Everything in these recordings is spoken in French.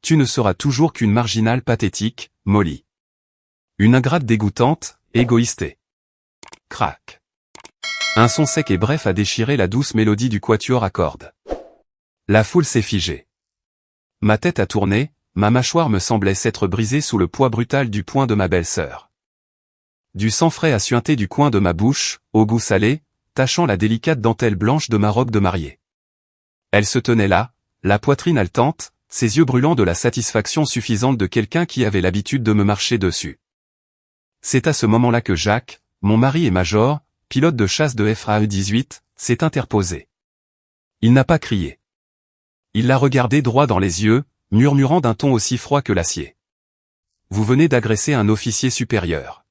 tu ne seras toujours qu'une marginale pathétique, Molly. Une ingrate dégoûtante, égoïste et... Crac. Un son sec et bref a déchiré la douce mélodie du quatuor à cordes. La foule s'est figée. Ma tête a tourné, ma mâchoire me semblait s'être brisée sous le poids brutal du poing de ma belle-sœur. Du sang frais a suinté du coin de ma bouche, au goût salé, tachant la délicate dentelle blanche de ma robe de mariée. Elle se tenait là, la poitrine haletante, ses yeux brûlants de la satisfaction suffisante de quelqu'un qui avait l'habitude de me marcher dessus. C'est à ce moment-là que Jacques, mon mari et major, pilote de chasse de FAE-18, s'est interposé. Il n'a pas crié. Il l'a regardé droit dans les yeux, murmurant d'un ton aussi froid que l'acier. Vous venez d'agresser un officier supérieur.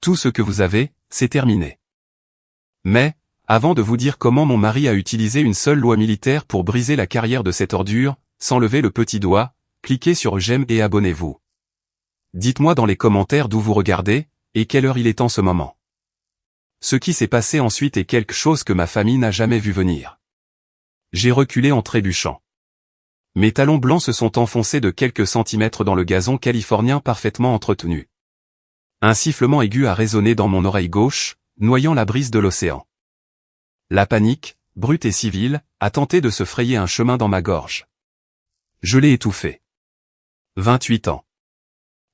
Tout ce que vous avez, c'est terminé. Mais, avant de vous dire comment mon mari a utilisé une seule loi militaire pour briser la carrière de cette ordure, sans lever le petit doigt, cliquez sur j'aime et abonnez-vous. Dites-moi dans les commentaires d'où vous regardez, et quelle heure il est en ce moment. Ce qui s'est passé ensuite est quelque chose que ma famille n'a jamais vu venir. J'ai reculé en trébuchant. Mes talons blancs se sont enfoncés de quelques centimètres dans le gazon californien parfaitement entretenu. Un sifflement aigu a résonné dans mon oreille gauche, noyant la brise de l'océan. La panique, brute et civile, a tenté de se frayer un chemin dans ma gorge. Je l'ai étouffé. 28 ans.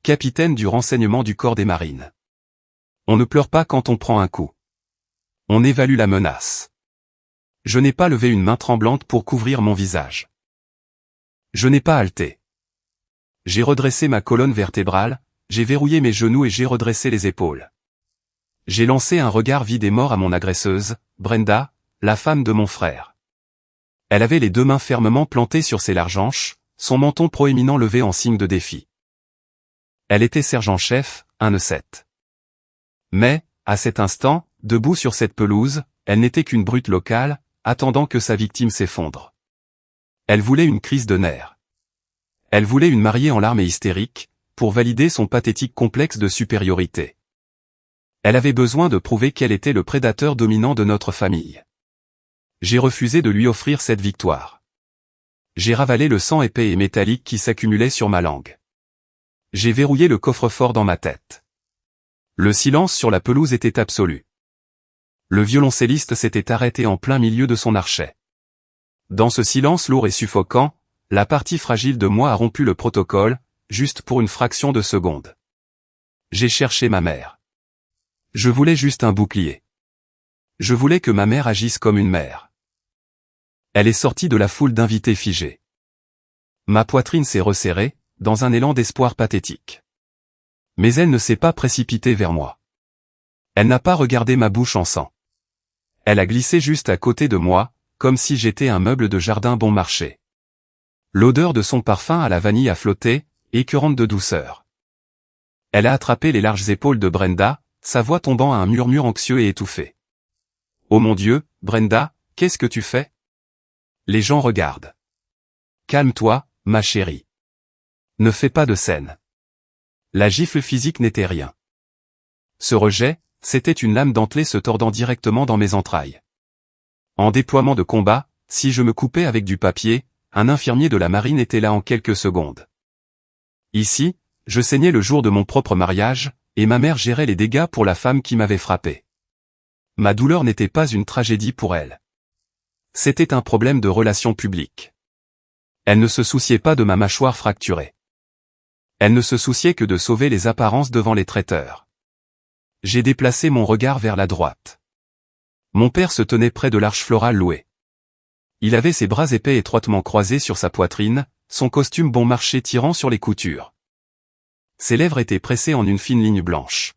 Capitaine du renseignement du corps des marines. On ne pleure pas quand on prend un coup. On évalue la menace. Je n'ai pas levé une main tremblante pour couvrir mon visage. Je n'ai pas haleté. J'ai redressé ma colonne vertébrale, j'ai verrouillé mes genoux et j'ai redressé les épaules. J'ai lancé un regard vide et mort à mon agresseuse, Brenda, la femme de mon frère. Elle avait les deux mains fermement plantées sur ses larges hanches, son menton proéminent levé en signe de défi. Elle était sergent-chef, un E7. Mais, à cet instant, debout sur cette pelouse, elle n'était qu'une brute locale, attendant que sa victime s'effondre. Elle voulait une crise de nerfs. Elle voulait une mariée en larmes et hystérique, pour valider son pathétique complexe de supériorité. Elle avait besoin de prouver qu'elle était le prédateur dominant de notre famille. J'ai refusé de lui offrir cette victoire. J'ai ravalé le sang épais et métallique qui s'accumulait sur ma langue. J'ai verrouillé le coffre-fort dans ma tête. Le silence sur la pelouse était absolu. Le violoncelliste s'était arrêté en plein milieu de son archet. Dans ce silence lourd et suffocant, la partie fragile de moi a rompu le protocole, juste pour une fraction de seconde. J'ai cherché ma mère. Je voulais juste un bouclier. Je voulais que ma mère agisse comme une mère. Elle est sortie de la foule d'invités figés. Ma poitrine s'est resserrée, dans un élan d'espoir pathétique. Mais elle ne s'est pas précipitée vers moi. Elle n'a pas regardé ma bouche en sang. Elle a glissé juste à côté de moi, comme si j'étais un meuble de jardin bon marché. L'odeur de son parfum à la vanille a flotté, écœurante de douceur. Elle a attrapé les larges épaules de Brenda, sa voix tombant à un murmure anxieux et étouffé. « Oh mon Dieu, Brenda, qu'est-ce que tu fais ?» Les gens regardent. « Calme-toi, ma chérie. Ne fais pas de scène. » La gifle physique n'était rien. Ce rejet, c'était une lame dentelée se tordant directement dans mes entrailles. En déploiement de combat, si je me coupais avec du papier, un infirmier de la marine était là en quelques secondes. Ici, je saignais le jour de mon propre mariage, et ma mère gérait les dégâts pour la femme qui m'avait frappé. Ma douleur n'était pas une tragédie pour elle. C'était un problème de relations publiques. Elle ne se souciait pas de ma mâchoire fracturée. Elle ne se souciait que de sauver les apparences devant les traiteurs. J'ai déplacé mon regard vers la droite. Mon père se tenait près de l'arche florale louée. Il avait ses bras épais étroitement croisés sur sa poitrine, son costume bon marché tirant sur les coutures. Ses lèvres étaient pressées en une fine ligne blanche.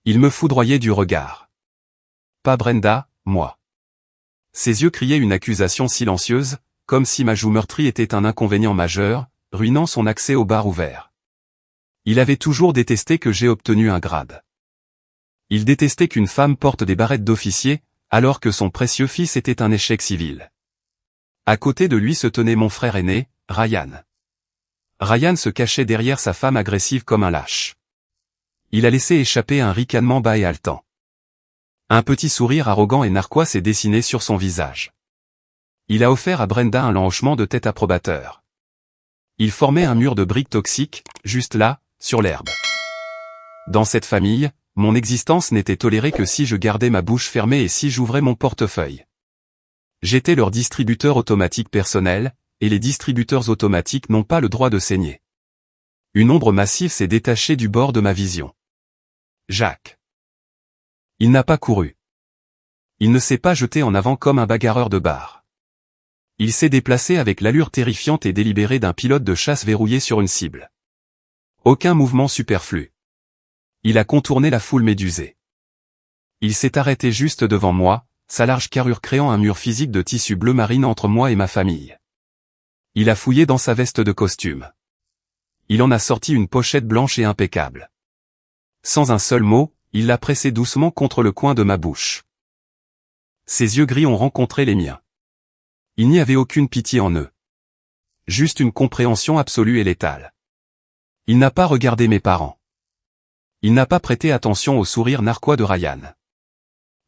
Il me foudroyait du regard. Pas Brenda, moi. Ses yeux criaient une accusation silencieuse, comme si ma joue meurtrie était un inconvénient majeur, ruinant son accès au bar ouvert. Il avait toujours détesté que j'aie obtenu un grade. Il détestait qu'une femme porte des barrettes d'officier, alors que son précieux fils était un échec civil. À côté de lui se tenait mon frère aîné, Ryan. Ryan se cachait derrière sa femme agressive comme un lâche. Il a laissé échapper un ricanement bas et haletant. Un petit sourire arrogant et narquois s'est dessiné sur son visage. Il a offert à Brenda un lent hochement de tête approbateur. Il formait un mur de briques toxiques, juste là, sur l'herbe. Dans cette famille, mon existence n'était tolérée que si je gardais ma bouche fermée et si j'ouvrais mon portefeuille. J'étais leur distributeur automatique personnel, et les distributeurs automatiques n'ont pas le droit de saigner. Une ombre massive s'est détachée du bord de ma vision. Jacques. Il n'a pas couru. Il ne s'est pas jeté en avant comme un bagarreur de bar. Il s'est déplacé avec l'allure terrifiante et délibérée d'un pilote de chasse verrouillé sur une cible. Aucun mouvement superflu. Il a contourné la foule médusée. Il s'est arrêté juste devant moi, sa large carrure créant un mur physique de tissu bleu marine entre moi et ma famille. Il a fouillé dans sa veste de costume. Il en a sorti une pochette blanche et impeccable. Sans un seul mot, il l'a pressé doucement contre le coin de ma bouche. Ses yeux gris ont rencontré les miens. Il n'y avait aucune pitié en eux. Juste une compréhension absolue et létale. Il n'a pas regardé mes parents. Il n'a pas prêté attention au sourire narquois de Ryan.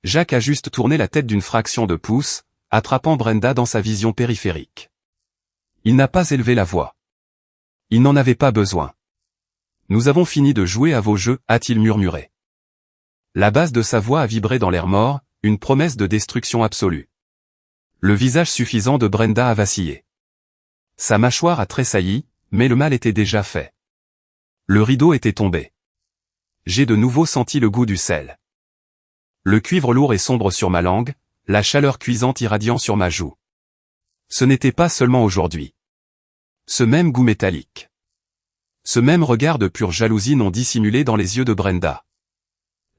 Jacques a juste tourné la tête d'une fraction de pouce, attrapant Brenda dans sa vision périphérique. Il n'a pas élevé la voix. Il n'en avait pas besoin. Nous avons fini de jouer à vos jeux, a-t-il murmuré. La base de sa voix a vibré dans l'air mort, une promesse de destruction absolue. Le visage suffisant de Brenda a vacillé. Sa mâchoire a tressailli, mais le mal était déjà fait. Le rideau était tombé. J'ai de nouveau senti le goût du sel. Le cuivre lourd et sombre sur ma langue, la chaleur cuisante irradiant sur ma joue. Ce n'était pas seulement aujourd'hui. Ce même goût métallique. Ce même regard de pure jalousie non dissimulé dans les yeux de Brenda.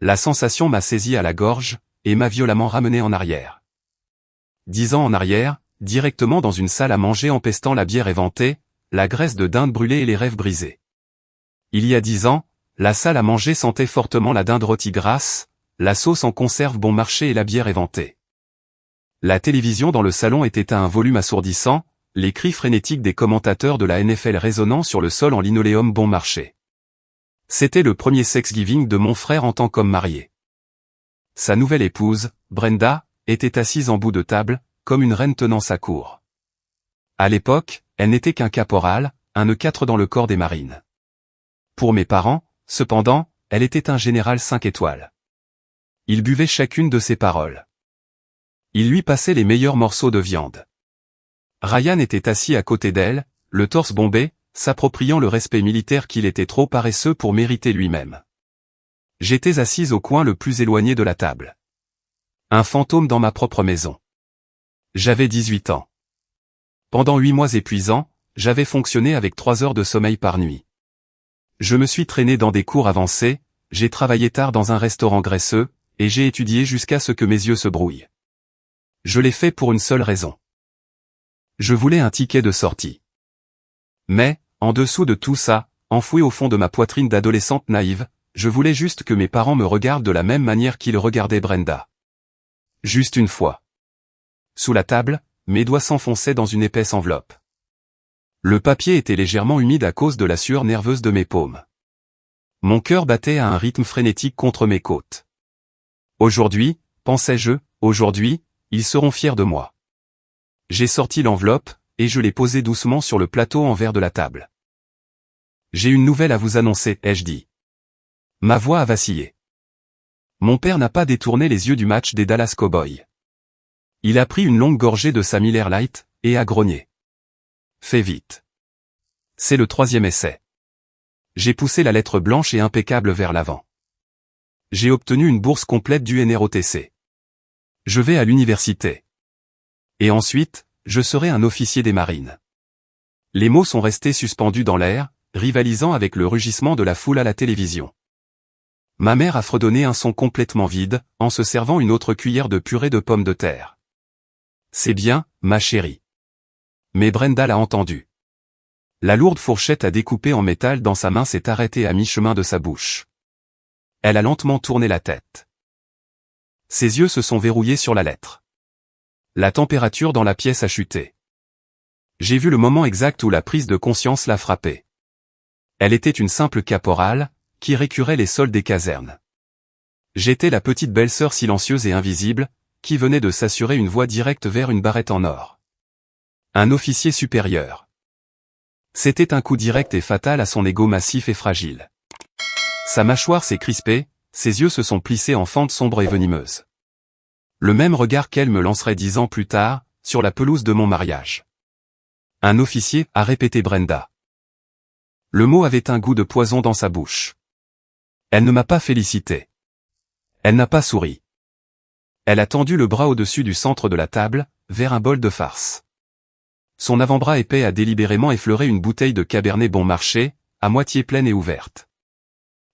La sensation m'a saisi à la gorge, et m'a violemment ramené en arrière. 10 ans en arrière, directement dans une salle à manger empestant la bière éventée, la graisse de dinde brûlée et les rêves brisés. Il y a 10 ans, la salle à manger sentait fortement la dinde rôtie grasse, la sauce en conserve bon marché et la bière éventée. La télévision dans le salon était à un volume assourdissant, les cris frénétiques des commentateurs de la NFL résonnant sur le sol en linoléum bon marché. C'était le premier Thanksgiving de mon frère en tant qu'homme marié. Sa nouvelle épouse, Brenda, était assise en bout de table, comme une reine tenant sa cour. À l'époque, elle n'était qu'un caporal, un E4 dans le corps des marines. Pour mes parents, cependant, elle était un général 5 étoiles. Il buvait chacune de ses paroles. Il lui passait les meilleurs morceaux de viande. Ryan était assis à côté d'elle, le torse bombé, s'appropriant le respect militaire qu'il était trop paresseux pour mériter lui-même. J'étais assise au coin le plus éloigné de la table. Un fantôme dans ma propre maison. J'avais 18 ans. Pendant 8 mois épuisants, j'avais fonctionné avec 3 heures de sommeil par nuit. Je me suis traîné dans des cours avancés, j'ai travaillé tard dans un restaurant graisseux, et j'ai étudié jusqu'à ce que mes yeux se brouillent. Je l'ai fait pour une seule raison. Je voulais un ticket de sortie. Mais, en dessous de tout ça, enfoui au fond de ma poitrine d'adolescente naïve, je voulais juste que mes parents me regardent de la même manière qu'ils regardaient Brenda. Juste une fois. Sous la table, mes doigts s'enfonçaient dans une épaisse enveloppe. Le papier était légèrement humide à cause de la sueur nerveuse de mes paumes. Mon cœur battait à un rythme frénétique contre mes côtes. Aujourd'hui, pensais-je, aujourd'hui, ils seront fiers de moi. J'ai sorti l'enveloppe, et je l'ai posée doucement sur le plateau en verre de la table. J'ai une nouvelle à vous annoncer, ai-je dit. Ma voix a vacillé. Mon père n'a pas détourné les yeux du match des Dallas Cowboys. Il a pris une longue gorgée de sa Miller Lite, et a grogné. Fais vite. C'est le 3e essai. J'ai poussé la lettre blanche et impeccable vers l'avant. J'ai obtenu une bourse complète du NROTC. Je vais à l'université. Et ensuite, je serai un officier des marines. Les mots sont restés suspendus dans l'air, rivalisant avec le rugissement de la foule à la télévision. Ma mère a fredonné un son complètement vide, en se servant une autre cuillère de purée de pommes de terre. C'est bien, ma chérie. Mais Brenda l'a entendu. La lourde fourchette à découper en métal dans sa main s'est arrêtée à mi-chemin de sa bouche. Elle a lentement tourné la tête. Ses yeux se sont verrouillés sur la lettre. La température dans la pièce a chuté. J'ai vu le moment exact où la prise de conscience l'a frappée. Elle était une simple caporale, qui récurait les sols des casernes. J'étais la petite belle-sœur silencieuse et invisible, qui venait de s'assurer une voie directe vers une barrette en or. Un officier supérieur. C'était un coup direct et fatal à son ego massif et fragile. Sa mâchoire s'est crispée, ses yeux se sont plissés en fentes sombres et venimeuses. Le même regard qu'elle me lancerait 10 ans plus tard, sur la pelouse de mon mariage. Un officier, a répété Brenda. Le mot avait un goût de poison dans sa bouche. Elle ne m'a pas félicité. Elle n'a pas souri. Elle a tendu le bras au-dessus du centre de la table, vers un bol de farce. Son avant-bras épais a délibérément effleuré une bouteille de Cabernet Bon Marché, à moitié pleine et ouverte.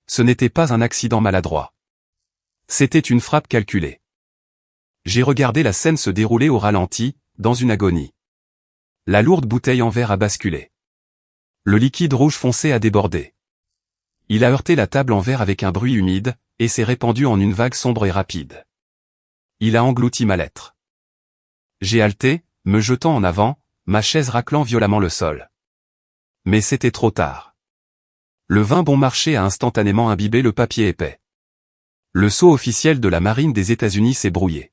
Ce n'était pas un accident maladroit. C'était une frappe calculée. J'ai regardé la scène se dérouler au ralenti, dans une agonie. La lourde bouteille en verre a basculé. Le liquide rouge foncé a débordé. Il a heurté la table en verre avec un bruit humide, et s'est répandu en une vague sombre et rapide. Il a englouti ma lettre. J'ai halté, me jetant en avant, ma chaise raclant violemment le sol. Mais c'était trop tard. Le vin bon marché a instantanément imbibé le papier épais. Le sceau officiel de la marine des États-Unis s'est brouillé.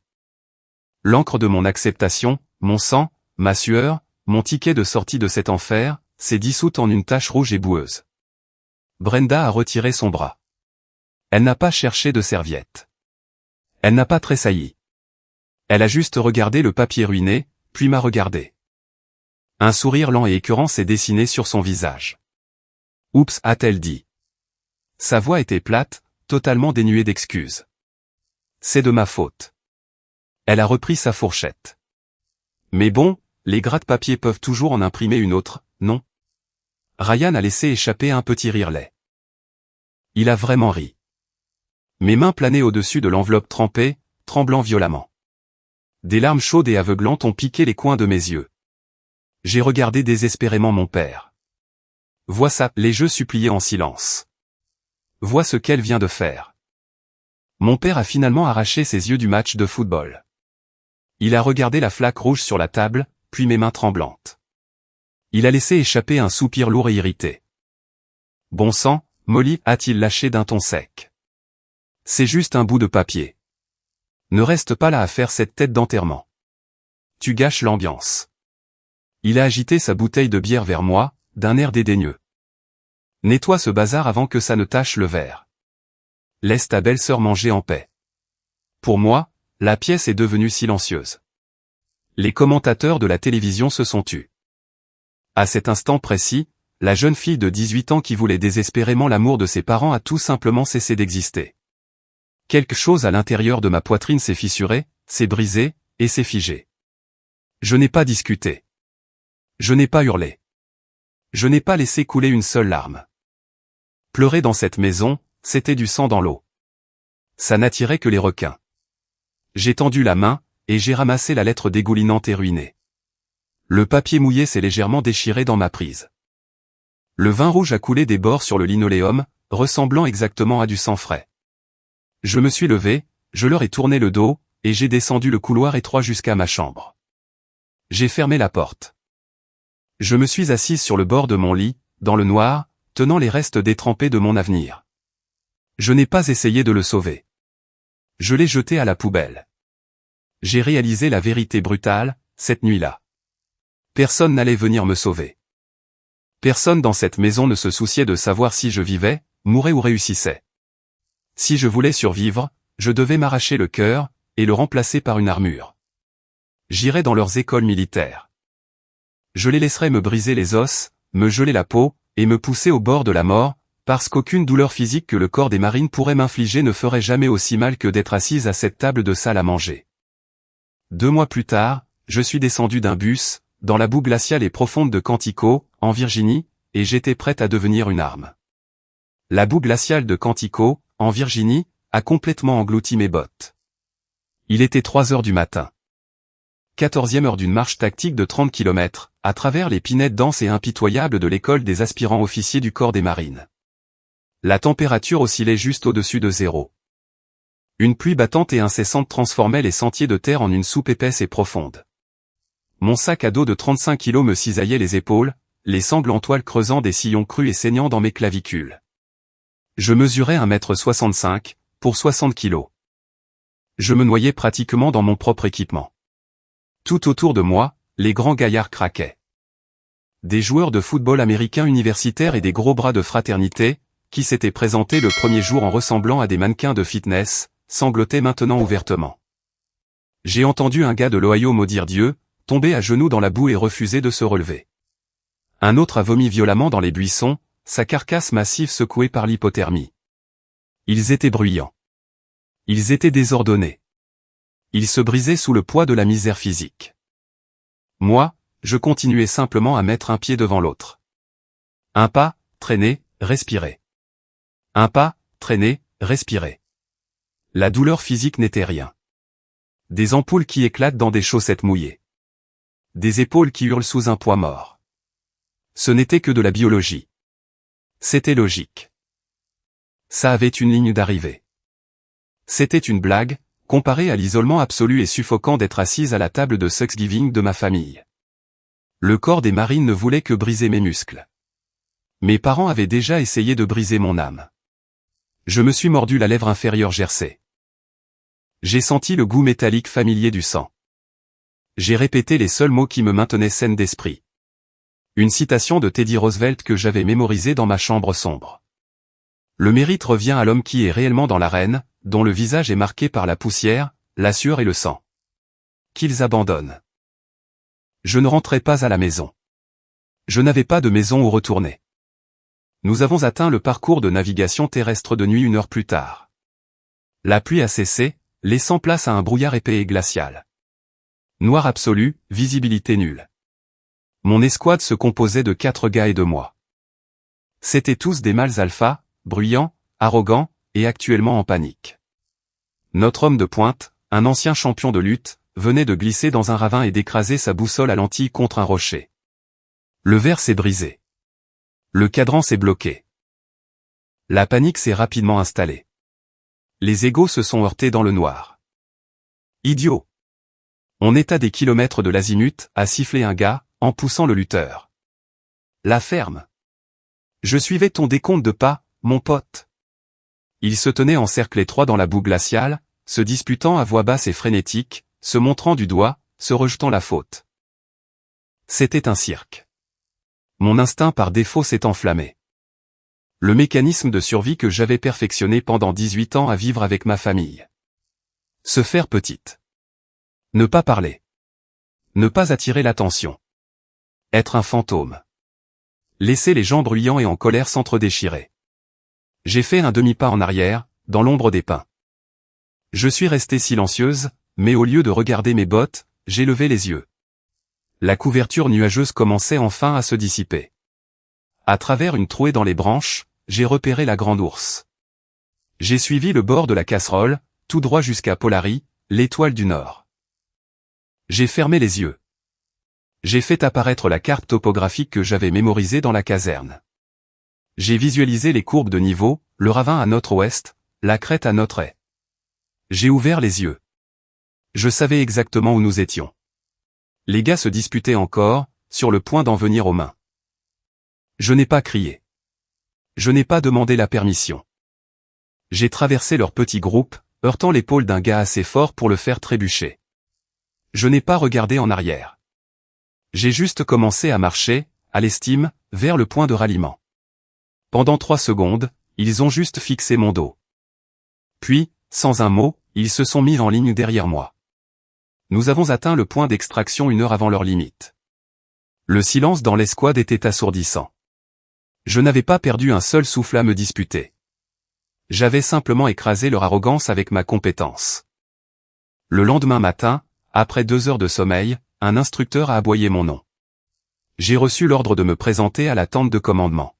L'encre de mon acceptation, mon sang, ma sueur, mon ticket de sortie de cet enfer, s'est dissoute en une tache rouge et boueuse. Brenda a retiré son bras. Elle n'a pas cherché de serviette. Elle n'a pas tressailli. Elle a juste regardé le papier ruiné, puis m'a regardé. Un sourire lent et écœurant s'est dessiné sur son visage. « Oups » a-t-elle dit. Sa voix était plate, totalement dénuée d'excuses. « C'est de ma faute. » Elle a repris sa fourchette. « Mais bon, les gratte-papier peuvent toujours en imprimer une autre, non ?» Ryan a laissé échapper un petit rire laid. Il a vraiment ri. Mes mains planaient au-dessus de l'enveloppe trempée, tremblant violemment. Des larmes chaudes et aveuglantes ont piqué les coins de mes yeux. J'ai regardé désespérément mon père. Vois ça, les jeux suppliaient en silence. Vois ce qu'elle vient de faire. Mon père a finalement arraché ses yeux du match de football. Il a regardé la flaque rouge sur la table, puis mes mains tremblantes. Il a laissé échapper un soupir lourd et irrité. Bon sang, Molly, a-t-il lâché d'un ton sec. C'est juste un bout de papier. Ne reste pas là à faire cette tête d'enterrement. Tu gâches l'ambiance. Il a agité sa bouteille de bière vers moi, d'un air dédaigneux. Nettoie ce bazar avant que ça ne tache le verre. Laisse ta belle-sœur manger en paix. Pour moi, la pièce est devenue silencieuse. Les commentateurs de la télévision se sont tus. À cet instant précis, la jeune fille de 18 ans qui voulait désespérément l'amour de ses parents a tout simplement cessé d'exister. Quelque chose à l'intérieur de ma poitrine s'est fissuré, s'est brisé, et s'est figé. Je n'ai pas discuté. Je n'ai pas hurlé. Je n'ai pas laissé couler une seule larme. Pleurer dans cette maison, c'était du sang dans l'eau. Ça n'attirait que les requins. J'ai tendu la main, et j'ai ramassé la lettre dégoulinante et ruinée. Le papier mouillé s'est légèrement déchiré dans ma prise. Le vin rouge a coulé des bords sur le linoléum, ressemblant exactement à du sang frais. Je me suis levé, je leur ai tourné le dos, et j'ai descendu le couloir étroit jusqu'à ma chambre. J'ai fermé la porte. Je me suis assise sur le bord de mon lit, dans le noir, tenant les restes détrempés de mon avenir. Je n'ai pas essayé de le sauver. Je l'ai jeté à la poubelle. J'ai réalisé la vérité brutale, cette nuit-là. Personne n'allait venir me sauver. Personne dans cette maison ne se souciait de savoir si je vivais, mourais ou réussissais. Si je voulais survivre, je devais m'arracher le cœur, et le remplacer par une armure. J'irais dans leurs écoles militaires. Je les laisserais me briser les os, me geler la peau, et me pousser au bord de la mort, parce qu'aucune douleur physique que le corps des marines pourrait m'infliger ne ferait jamais aussi mal que d'être assise à cette table de salle à manger. 2 mois plus tard, je suis descendu d'un bus, dans la boue glaciale et profonde de Quantico, en Virginie, et j'étais prête à devenir une arme. La boue glaciale de Quantico, en Virginie, a complètement englouti mes bottes. Il était 3 heures du matin. 14e heure d'une marche tactique de 30 km, à travers les pinettes denses et impitoyables de l'école des aspirants officiers du corps des marines. La température oscillait juste au-dessus de 0. Une pluie battante et incessante transformait les sentiers de terre en une soupe épaisse et profonde. Mon sac à dos de 35 kilos me cisaillait les épaules, les sangles en toile creusant des sillons crus et saignant dans mes clavicules. Je mesurais 1,65 m, pour 60 kilos. Je me noyais pratiquement dans mon propre équipement. Tout autour de moi, les grands gaillards craquaient. des joueurs de football américain universitaire et des gros bras de fraternité, qui s'étaient présentés le premier jour en ressemblant à des mannequins de fitness, sanglotaient maintenant ouvertement. J'ai entendu un gars de l'Ohio maudire Dieu, tomber à genoux dans la boue et refuser de se relever. Un autre a vomi violemment dans les buissons, sa carcasse massive secouée par l'hypothermie. Ils étaient bruyants. Ils étaient désordonnés. Ils se brisaient sous le poids de la misère physique. Moi, je continuais simplement à mettre un pied devant l'autre. Un pas, traîner, respirer. Un pas, traîner, respirer. La douleur physique n'était rien. Des ampoules qui éclatent dans des chaussettes mouillées. Des épaules qui hurlent sous un poids mort. Ce n'était que de la biologie. C'était logique. Ça avait une ligne d'arrivée. C'était une blague, comparée à l'isolement absolu et suffocant d'être assise à la table de Thanksgiving de ma famille. Le corps des marines ne voulait que briser mes muscles. Mes parents avaient déjà essayé de briser mon âme. Je me suis mordu la lèvre inférieure gercée. J'ai senti le goût métallique familier du sang. J'ai répété les seuls mots qui me maintenaient saine d'esprit. Une citation de Teddy Roosevelt que j'avais mémorisée dans ma chambre sombre. Le mérite revient à l'homme qui est réellement dans l'arène, dont le visage est marqué par la poussière, la sueur et le sang. Qu'ils abandonnent. Je ne rentrais pas à la maison. Je n'avais pas de maison où retourner. Nous avons atteint le parcours de navigation terrestre de nuit 1 heure plus tard. La pluie a cessé, laissant place à un brouillard épais et glacial. Noir absolu, visibilité nulle. Mon escouade se composait de 4 gars et de moi. C'étaient tous des mâles alpha, bruyants, arrogants, et actuellement en panique. Notre homme de pointe, un ancien champion de lutte, venait de glisser dans un ravin et d'écraser sa boussole à lentille contre un rocher. Le verre s'est brisé. Le cadran s'est bloqué. La panique s'est rapidement installée. Les égos se sont heurtés dans le noir. Idiot! On est à des kilomètres de l'azimut, a sifflé un gars, en poussant le lutteur. La ferme. Je suivais ton décompte de pas, mon pote. Ils se tenaient en cercle étroit dans la boue glaciale, se disputant à voix basse et frénétique, se montrant du doigt, se rejetant la faute. C'était un cirque. Mon instinct par défaut s'est enflammé. Le mécanisme de survie que j'avais perfectionné pendant 18 ans à vivre avec ma famille. Se faire petite. Ne pas parler. Ne pas attirer l'attention. Être un fantôme. Laisser les gens bruyants et en colère s'entre-déchirer. J'ai fait un demi-pas en arrière, dans l'ombre des pins. Je suis restée silencieuse, mais au lieu de regarder mes bottes, j'ai levé les yeux. La couverture nuageuse commençait enfin à se dissiper. À travers une trouée dans les branches, j'ai repéré la grande ours. J'ai suivi le bord de la casserole, tout droit jusqu'à Polari, l'étoile du Nord. J'ai fermé les yeux. J'ai fait apparaître la carte topographique que j'avais mémorisée dans la caserne. J'ai visualisé les courbes de niveau, le ravin à notre ouest, la crête à notre est. J'ai ouvert les yeux. Je savais exactement où nous étions. Les gars se disputaient encore, sur le point d'en venir aux mains. Je n'ai pas crié. Je n'ai pas demandé la permission. J'ai traversé leur petit groupe, heurtant l'épaule d'un gars assez fort pour le faire trébucher. Je n'ai pas regardé en arrière. J'ai juste commencé à marcher, à l'estime, vers le point de ralliement. Pendant 3 secondes, ils ont juste fixé mon dos. Puis, sans un mot, ils se sont mis en ligne derrière moi. Nous avons atteint le point d'extraction 1 heure avant leur limite. Le silence dans l'escouade était assourdissant. Je n'avais pas perdu un seul souffle à me disputer. J'avais simplement écrasé leur arrogance avec ma compétence. Le lendemain matin, après 2 heures de sommeil, un instructeur a aboyé mon nom. J'ai reçu l'ordre de me présenter à la tente de commandement.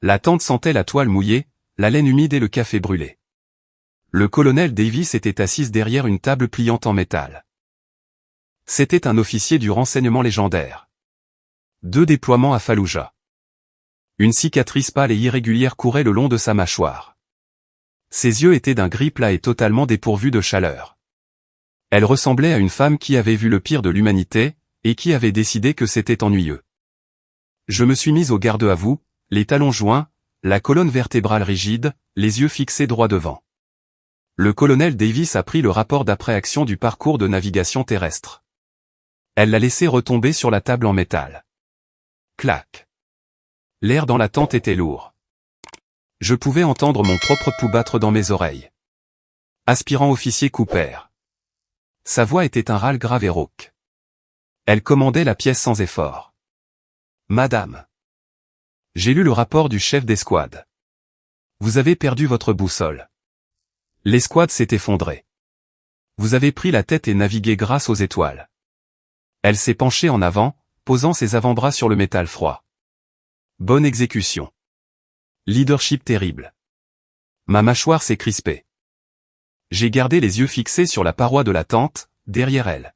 La tente sentait la toile mouillée, la laine humide et le café brûlé. Le colonel Davis était assise derrière une table pliante en métal. C'était un officier du renseignement légendaire. 2 déploiements à Fallujah. Une cicatrice pâle et irrégulière courait le long de sa mâchoire. Ses yeux étaient d'un gris plat et totalement dépourvus de chaleur. Elle ressemblait à une femme qui avait vu le pire de l'humanité, et qui avait décidé que c'était ennuyeux. Je me suis mise au garde à vous, les talons joints, la colonne vertébrale rigide, les yeux fixés droit devant. Le colonel Davis a pris le rapport d'après-action du parcours de navigation terrestre. Elle l'a laissé retomber sur la table en métal. Clac. L'air dans la tente était lourd. Je pouvais entendre mon propre pouls battre dans mes oreilles. Aspirant officier Cooper. Sa voix était un râle grave et rauque. Elle commandait la pièce sans effort. Madame. J'ai lu le rapport du chef d'escouade. Vous avez perdu votre boussole. L'escouade s'est effondrée. Vous avez pris la tête et navigué grâce aux étoiles. Elle s'est penchée en avant, posant ses avant-bras sur le métal froid. Bonne exécution. Leadership terrible. Ma mâchoire s'est crispée. J'ai gardé les yeux fixés sur la paroi de la tente, derrière elle.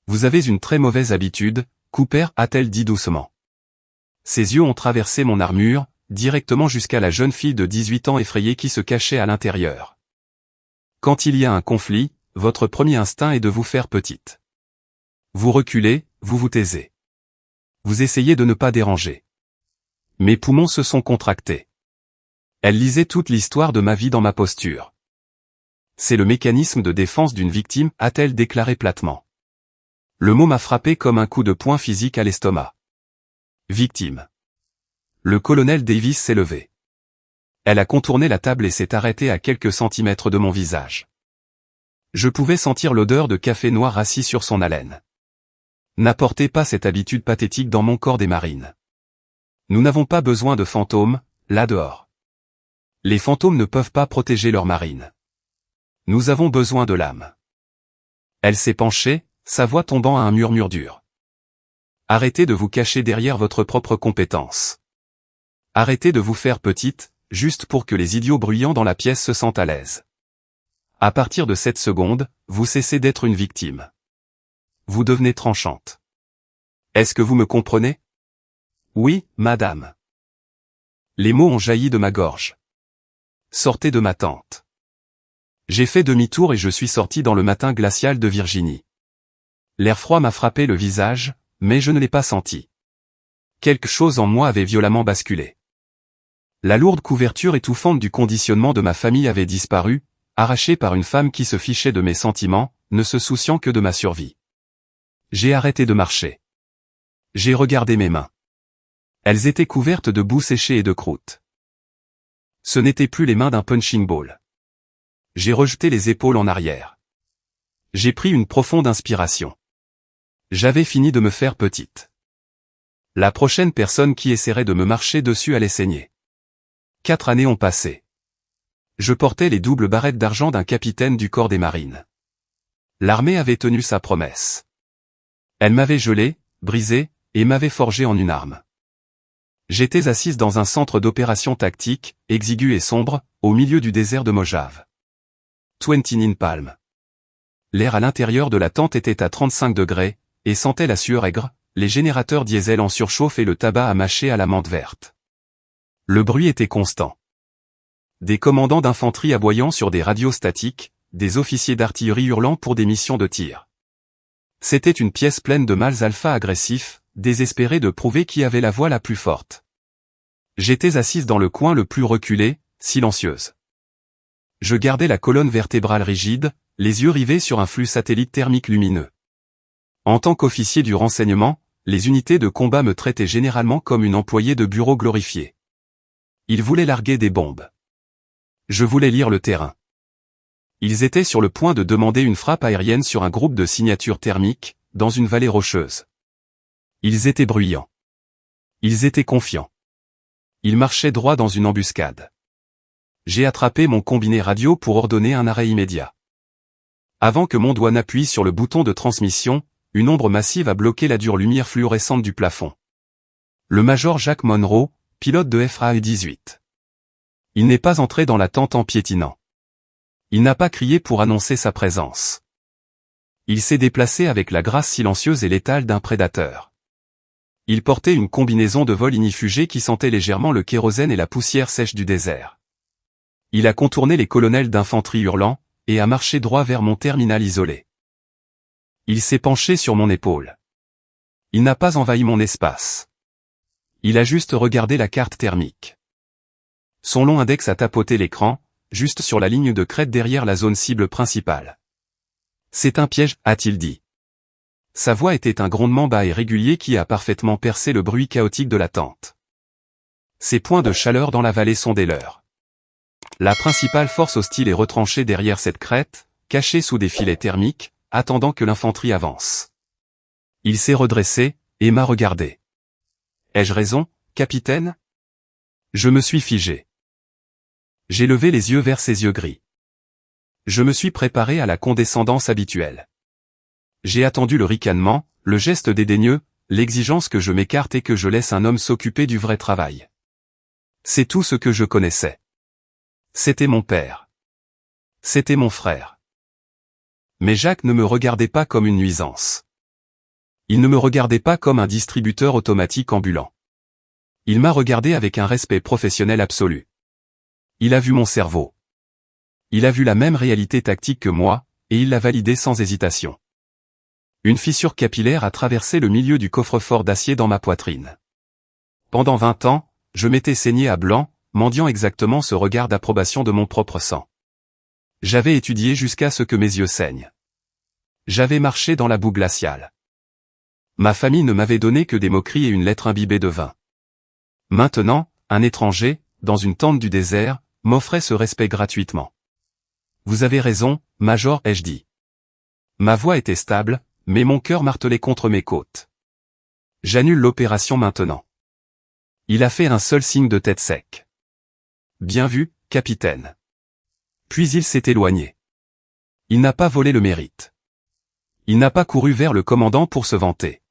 Vous avez une très mauvaise habitude, Cooper, a-t-elle dit doucement. Ses yeux ont traversé mon armure, directement jusqu'à la jeune fille de 18 ans effrayée qui se cachait à l'intérieur. Quand il y a un conflit, votre premier instinct est de vous faire petite. Vous reculez, vous vous taisez. Vous essayez de ne pas déranger. Mes poumons se sont contractés. Elle lisait toute l'histoire de ma vie dans ma posture. C'est le mécanisme de défense d'une victime, a-t-elle déclaré platement. Le mot m'a frappé comme un coup de poing physique à l'estomac. Victime. Le colonel Davis s'est levé. Elle a contourné la table et s'est arrêtée à quelques centimètres de mon visage. Je pouvais sentir l'odeur de café noir assis sur son haleine. N'apportez pas cette habitude pathétique dans mon corps des marines. Nous n'avons pas besoin de fantômes, là dehors. Les fantômes ne peuvent pas protéger leur marine. Nous avons besoin de l'âme. Elle s'est penchée, sa voix tombant à un murmure dur. Arrêtez de vous cacher derrière votre propre compétence. Arrêtez de vous faire petite, juste pour que les idiots bruyants dans la pièce se sentent à l'aise. À partir de cette seconde, vous cessez d'être une victime. Vous devenez tranchante. Est-ce que vous me comprenez? Oui, madame. Les mots ont jailli de ma gorge. Sortez de ma tente. J'ai fait demi-tour et je suis sorti dans le matin glacial de Virginie. L'air froid m'a frappé le visage, mais je ne l'ai pas senti. Quelque chose en moi avait violemment basculé. La lourde couverture étouffante du conditionnement de ma famille avait disparu, arrachée par une femme qui se fichait de mes sentiments, ne se souciant que de ma survie. J'ai arrêté de marcher. J'ai regardé mes mains. Elles étaient couvertes de boue séchée et de croûte. Ce n'étaient plus les mains d'un punching ball. J'ai rejeté les épaules en arrière. J'ai pris une profonde inspiration. J'avais fini de me faire petite. La prochaine personne qui essaierait de me marcher dessus allait saigner. 4 années ont passé. Je portais les doubles barrettes d'argent d'un capitaine du corps des marines. L'armée avait tenu sa promesse. Elle m'avait gelé, brisé, et m'avait forgé en une arme. J'étais assise dans un centre d'opération tactique, exigu et sombre, au milieu du désert de Mojave. 29 Palm. L'air à l'intérieur de la tente était à 35 degrés, et sentait la sueur aigre, les générateurs diesel en surchauffe et le tabac à mâcher à la menthe verte. Le bruit était constant. Des commandants d'infanterie aboyant sur des radios statiques, des officiers d'artillerie hurlant pour des missions de tir. C'était une pièce pleine de mâles alpha agressifs, désespérés de prouver qui avait la voix la plus forte. J'étais assise dans le coin le plus reculé, silencieuse. Je gardais la colonne vertébrale rigide, les yeux rivés sur un flux satellite thermique lumineux. En tant qu'officier du renseignement, les unités de combat me traitaient généralement comme une employée de bureau glorifiée. Ils voulaient larguer des bombes. Je voulais lire le terrain. Ils étaient sur le point de demander une frappe aérienne sur un groupe de signatures thermiques, dans une vallée rocheuse. Ils étaient bruyants. Ils étaient confiants. Ils marchaient droit dans une embuscade. J'ai attrapé mon combiné radio pour ordonner un arrêt immédiat. Avant que mon doigt n'appuie sur le bouton de transmission, une ombre massive a bloqué la dure lumière fluorescente du plafond. Le major Jacques Monroe, pilote de FAE-18. Il n'est pas entré dans la tente en piétinant. Il n'a pas crié pour annoncer sa présence. Il s'est déplacé avec la grâce silencieuse et létale d'un prédateur. Il portait une combinaison de vol ignifugé qui sentait légèrement le kérosène et la poussière sèche du désert. Il a contourné les colonels d'infanterie hurlant, et a marché droit vers mon terminal isolé. Il s'est penché sur mon épaule. Il n'a pas envahi mon espace. Il a juste regardé la carte thermique. Son long index a tapoté l'écran, juste sur la ligne de crête derrière la zone cible principale. C'est un piège, a-t-il dit. Sa voix était un grondement bas et régulier qui a parfaitement percé le bruit chaotique de la tente. Ces points de chaleur dans la vallée sont des leurs. La principale force hostile est retranchée derrière cette crête, cachée sous des filets thermiques, attendant que l'infanterie avance. Il s'est redressé, et m'a regardé. Ai-je raison, capitaine? Je me suis figé. J'ai levé les yeux vers ses yeux gris. Je me suis préparé à la condescendance habituelle. J'ai attendu le ricanement, le geste dédaigneux, l'exigence que je m'écarte et que je laisse un homme s'occuper du vrai travail. C'est tout ce que je connaissais. C'était mon père. C'était mon frère. Mais Jacques ne me regardait pas comme une nuisance. Il ne me regardait pas comme un distributeur automatique ambulant. Il m'a regardé avec un respect professionnel absolu. Il a vu mon cerveau. Il a vu la même réalité tactique que moi, et il l'a validée sans hésitation. Une fissure capillaire a traversé le milieu du coffre-fort d'acier dans ma poitrine. Pendant 20 ans, je m'étais saigné à blanc, mendiant exactement ce regard d'approbation de mon propre sang. J'avais étudié jusqu'à ce que mes yeux saignent. J'avais marché dans la boue glaciale. Ma famille ne m'avait donné que des moqueries et une lettre imbibée de vin. Maintenant, un étranger, dans une tente du désert, m'offrait ce respect gratuitement. Vous avez raison, Major, ai-je dit. Ma voix était stable, mais mon cœur martelait contre mes côtes. J'annule l'opération maintenant. Il a fait un seul signe de tête sec. Bien vu, capitaine. Puis il s'est éloigné. Il n'a pas volé le mérite. Il n'a pas couru vers le commandant pour se vanter.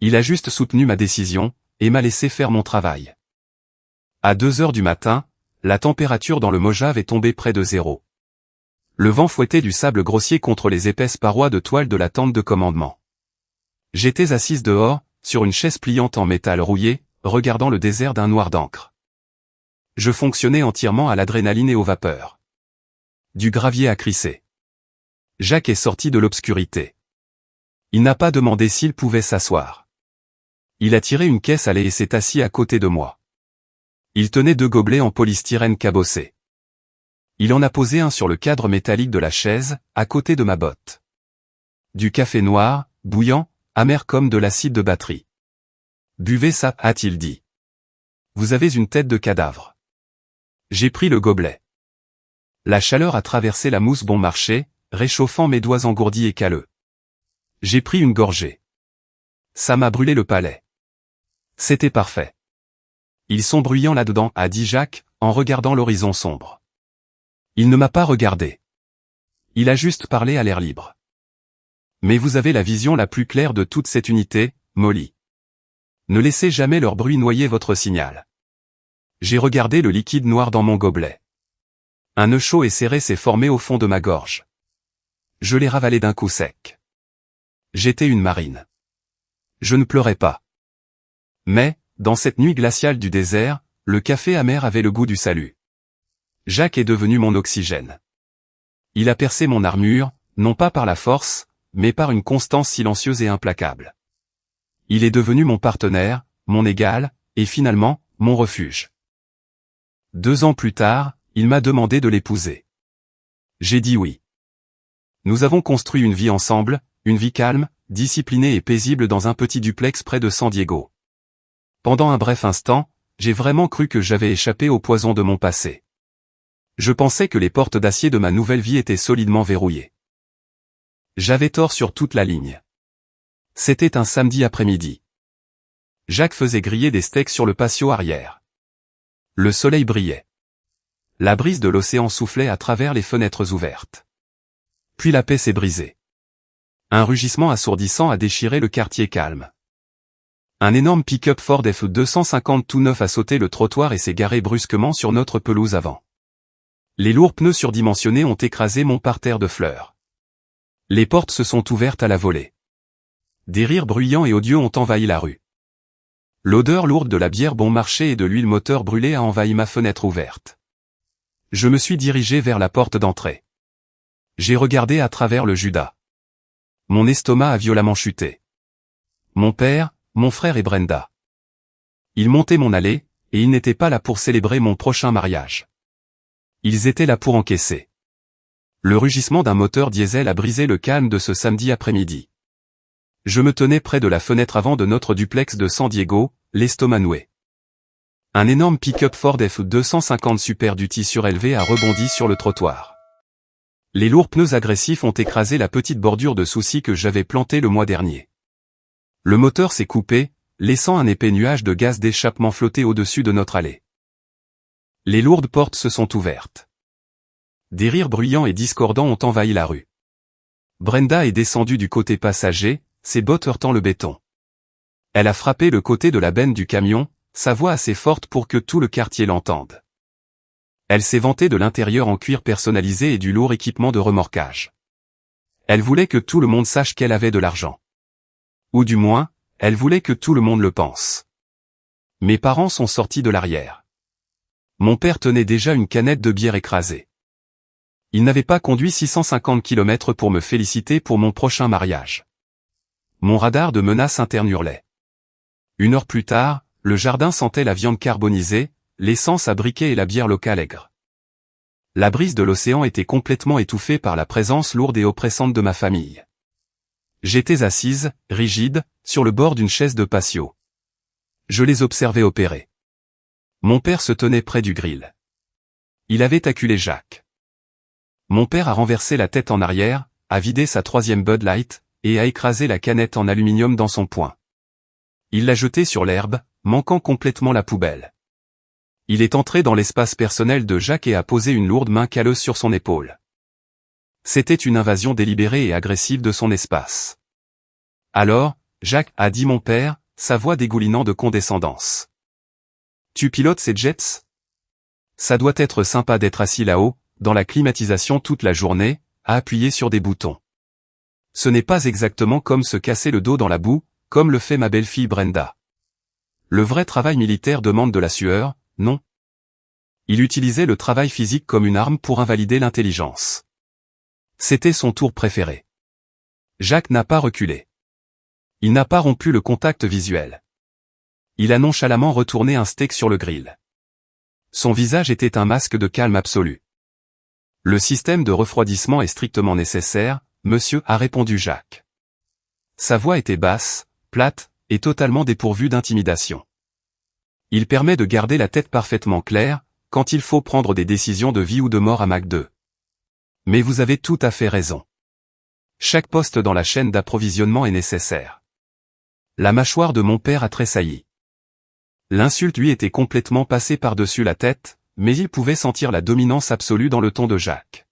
Il a juste soutenu ma décision, et m'a laissé faire mon travail. À 2 heures du matin, la température dans le Mojave est tombée près de zéro. Le vent fouettait du sable grossier contre les épaisses parois de toile de la tente de commandement. J'étais assise dehors, sur une chaise pliante en métal rouillé, regardant le désert d'un noir d'encre. Je fonctionnais entièrement à l'adrénaline et aux vapeurs. Du gravier à crisser. Jacques est sorti de l'obscurité. Il n'a pas demandé s'il pouvait s'asseoir. Il a tiré une caisse à lait et s'est assis à côté de moi. Il tenait 2 gobelets en polystyrène cabossé. Il en a posé un sur le cadre métallique de la chaise, à côté de ma botte. Du café noir, bouillant, amer comme de l'acide de batterie. Buvez ça, a-t-il dit. Vous avez une tête de cadavre. J'ai pris le gobelet. La chaleur a traversé la mousse bon marché, réchauffant mes doigts engourdis et calleux. J'ai pris une gorgée. Ça m'a brûlé le palais. C'était parfait. Ils sont bruyants là-dedans, a dit Jacques, en regardant l'horizon sombre. Il ne m'a pas regardé. Il a juste parlé à l'air libre. Mais vous avez la vision la plus claire de toute cette unité, Molly. Ne laissez jamais leur bruit noyer votre signal. J'ai regardé le liquide noir dans mon gobelet. Un nœud chaud et serré s'est formé au fond de ma gorge. Je l'ai ravalé d'un coup sec. J'étais une marine. Je ne pleurais pas. Mais, dans cette nuit glaciale du désert, le café amer avait le goût du salut. Jacques est devenu mon oxygène. Il a percé mon armure, non pas par la force, mais par une constance silencieuse et implacable. Il est devenu mon partenaire, mon égal, et finalement, mon refuge. 2 ans plus tard, il m'a demandé de l'épouser. J'ai dit oui. Nous avons construit une vie ensemble, une vie calme, disciplinée et paisible dans un petit duplex près de San Diego. Pendant un bref instant, j'ai vraiment cru que j'avais échappé au poison de mon passé. Je pensais que les portes d'acier de ma nouvelle vie étaient solidement verrouillées. J'avais tort sur toute la ligne. C'était un samedi après-midi. Jacques faisait griller des steaks sur le patio arrière. Le soleil brillait. La brise de l'océan soufflait à travers les fenêtres ouvertes. Puis la paix s'est brisée. Un rugissement assourdissant a déchiré le quartier calme. Un énorme pick-up Ford F250 tout neuf a sauté le trottoir et s'est garé brusquement sur notre pelouse avant. Les lourds pneus surdimensionnés ont écrasé mon parterre de fleurs. Les portes se sont ouvertes à la volée. Des rires bruyants et odieux ont envahi la rue. L'odeur lourde de la bière bon marché et de l'huile moteur brûlée a envahi ma fenêtre ouverte. Je me suis dirigé vers la porte d'entrée. J'ai regardé à travers le Judas. Mon estomac a violemment chuté. Mon père, mon frère et Brenda. Ils montaient mon allée, et ils n'étaient pas là pour célébrer mon prochain mariage. Ils étaient là pour encaisser. Le rugissement d'un moteur diesel a brisé le calme de ce samedi après-midi. Je me tenais près de la fenêtre avant de notre duplex de San Diego, l'estomac noué. Un énorme pick-up Ford F-250 Super Duty surélevé a rebondi sur le trottoir. Les lourds pneus agressifs ont écrasé la petite bordure de soucis que j'avais plantée le mois dernier. Le moteur s'est coupé, laissant un épais nuage de gaz d'échappement flotter au-dessus de notre allée. Les lourdes portes se sont ouvertes. Des rires bruyants et discordants ont envahi la rue. Brenda est descendue du côté passager, ses bottes heurtant le béton. Elle a frappé le côté de la benne du camion, sa voix assez forte pour que tout le quartier l'entende. Elle s'est vantée de l'intérieur en cuir personnalisé et du lourd équipement de remorquage. Elle voulait que tout le monde sache qu'elle avait de l'argent. Ou du moins, elle voulait que tout le monde le pense. Mes parents sont sortis de l'arrière. Mon père tenait déjà une canette de bière écrasée. Il n'avait pas conduit 650 km pour me féliciter pour mon prochain mariage. Mon radar de menace interne hurlait. 1 heure plus tard, le jardin sentait la viande carbonisée, l'essence à briquet et la bière locale aigre. La brise de l'océan était complètement étouffée par la présence lourde et oppressante de ma famille. J'étais assise, rigide, sur le bord d'une chaise de patio. Je les observais opérer. Mon père se tenait près du grill. Il avait acculé Jacques. Mon père a renversé la tête en arrière, a vidé sa 3e Bud Light, et a écrasé la canette en aluminium dans son poing. Il l'a jetée sur l'herbe, manquant complètement la poubelle. Il est entré dans l'espace personnel de Jacques et a posé une lourde main calleuse sur son épaule. C'était une invasion délibérée et agressive de son espace. Alors, Jacques, a dit mon père, sa voix dégoulinant de condescendance. Tu pilotes ces jets? Ça doit être sympa d'être assis là-haut, dans la climatisation toute la journée, à appuyer sur des boutons. Ce n'est pas exactement comme se casser le dos dans la boue, comme le fait ma belle-fille Brenda. Le vrai travail militaire demande de la sueur, non? Il utilisait le travail physique comme une arme pour invalider l'intelligence. C'était son tour préféré. Jacques n'a pas reculé. Il n'a pas rompu le contact visuel. Il a nonchalamment retourné un steak sur le grill. Son visage était un masque de calme absolu. Le système de refroidissement est strictement nécessaire, monsieur, a répondu Jacques. Sa voix était basse, plate, et totalement dépourvue d'intimidation. Il permet de garder la tête parfaitement claire, quand il faut prendre des décisions de vie ou de mort à Mach 2. Mais vous avez tout à fait raison. Chaque poste dans la chaîne d'approvisionnement est nécessaire. La mâchoire de mon père a tressailli. L'insulte lui était complètement passée par-dessus la tête, mais il pouvait sentir la dominance absolue dans le ton de Jacques.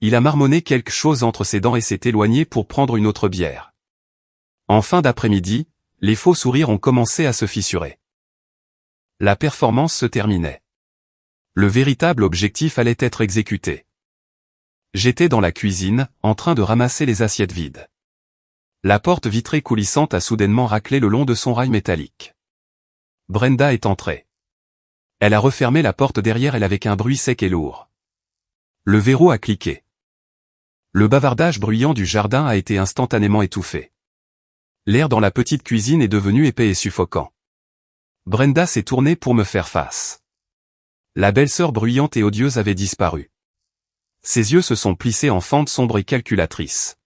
Il a marmonné quelque chose entre ses dents et s'est éloigné pour prendre une autre bière. En fin d'après-midi, les faux sourires ont commencé à se fissurer. La performance se terminait. Le véritable objectif allait être exécuté. J'étais dans la cuisine, en train de ramasser les assiettes vides. La porte vitrée coulissante a soudainement raclé le long de son rail métallique. Brenda est entrée. Elle a refermé la porte derrière elle avec un bruit sec et lourd. Le verrou a cliqué. Le bavardage bruyant du jardin a été instantanément étouffé. L'air dans la petite cuisine est devenu épais et suffocant. Brenda s'est tournée pour me faire face. La belle-sœur bruyante et odieuse avait disparu. Ses yeux se sont plissés en fente sombre et calculatrice.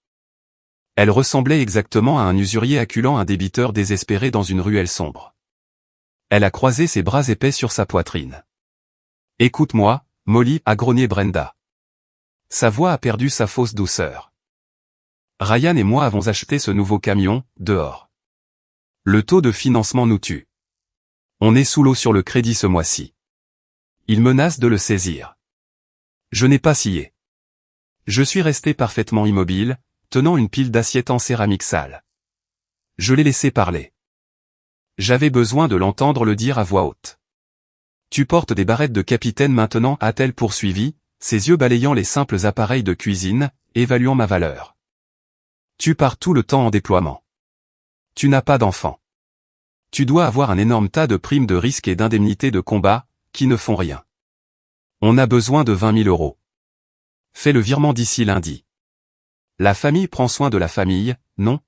Elle ressemblait exactement à un usurier acculant un débiteur désespéré dans une ruelle sombre. Elle a croisé ses bras épais sur sa poitrine. « Écoute-moi, Molly, » a grogné Brenda. Sa voix a perdu sa fausse douceur. Ryan et moi avons acheté ce nouveau camion, dehors. Le taux de financement nous tue. On est sous l'eau sur le crédit ce mois-ci. Il menace de le saisir. Je n'ai pas scié. Je suis resté parfaitement immobile, tenant une pile d'assiettes en céramique sale. Je l'ai laissé parler. J'avais besoin de l'entendre le dire à voix haute. Tu portes des barrettes de capitaine maintenant, a-t-elle poursuivi, ses yeux balayant les simples appareils de cuisine, évaluant ma valeur. Tu pars tout le temps en déploiement. Tu n'as pas d'enfant. Tu dois avoir un énorme tas de primes de risque et d'indemnités de combat, qui ne font rien. On a besoin de 20 000 €. Fais le virement d'ici lundi. La famille prend soin de la famille, non?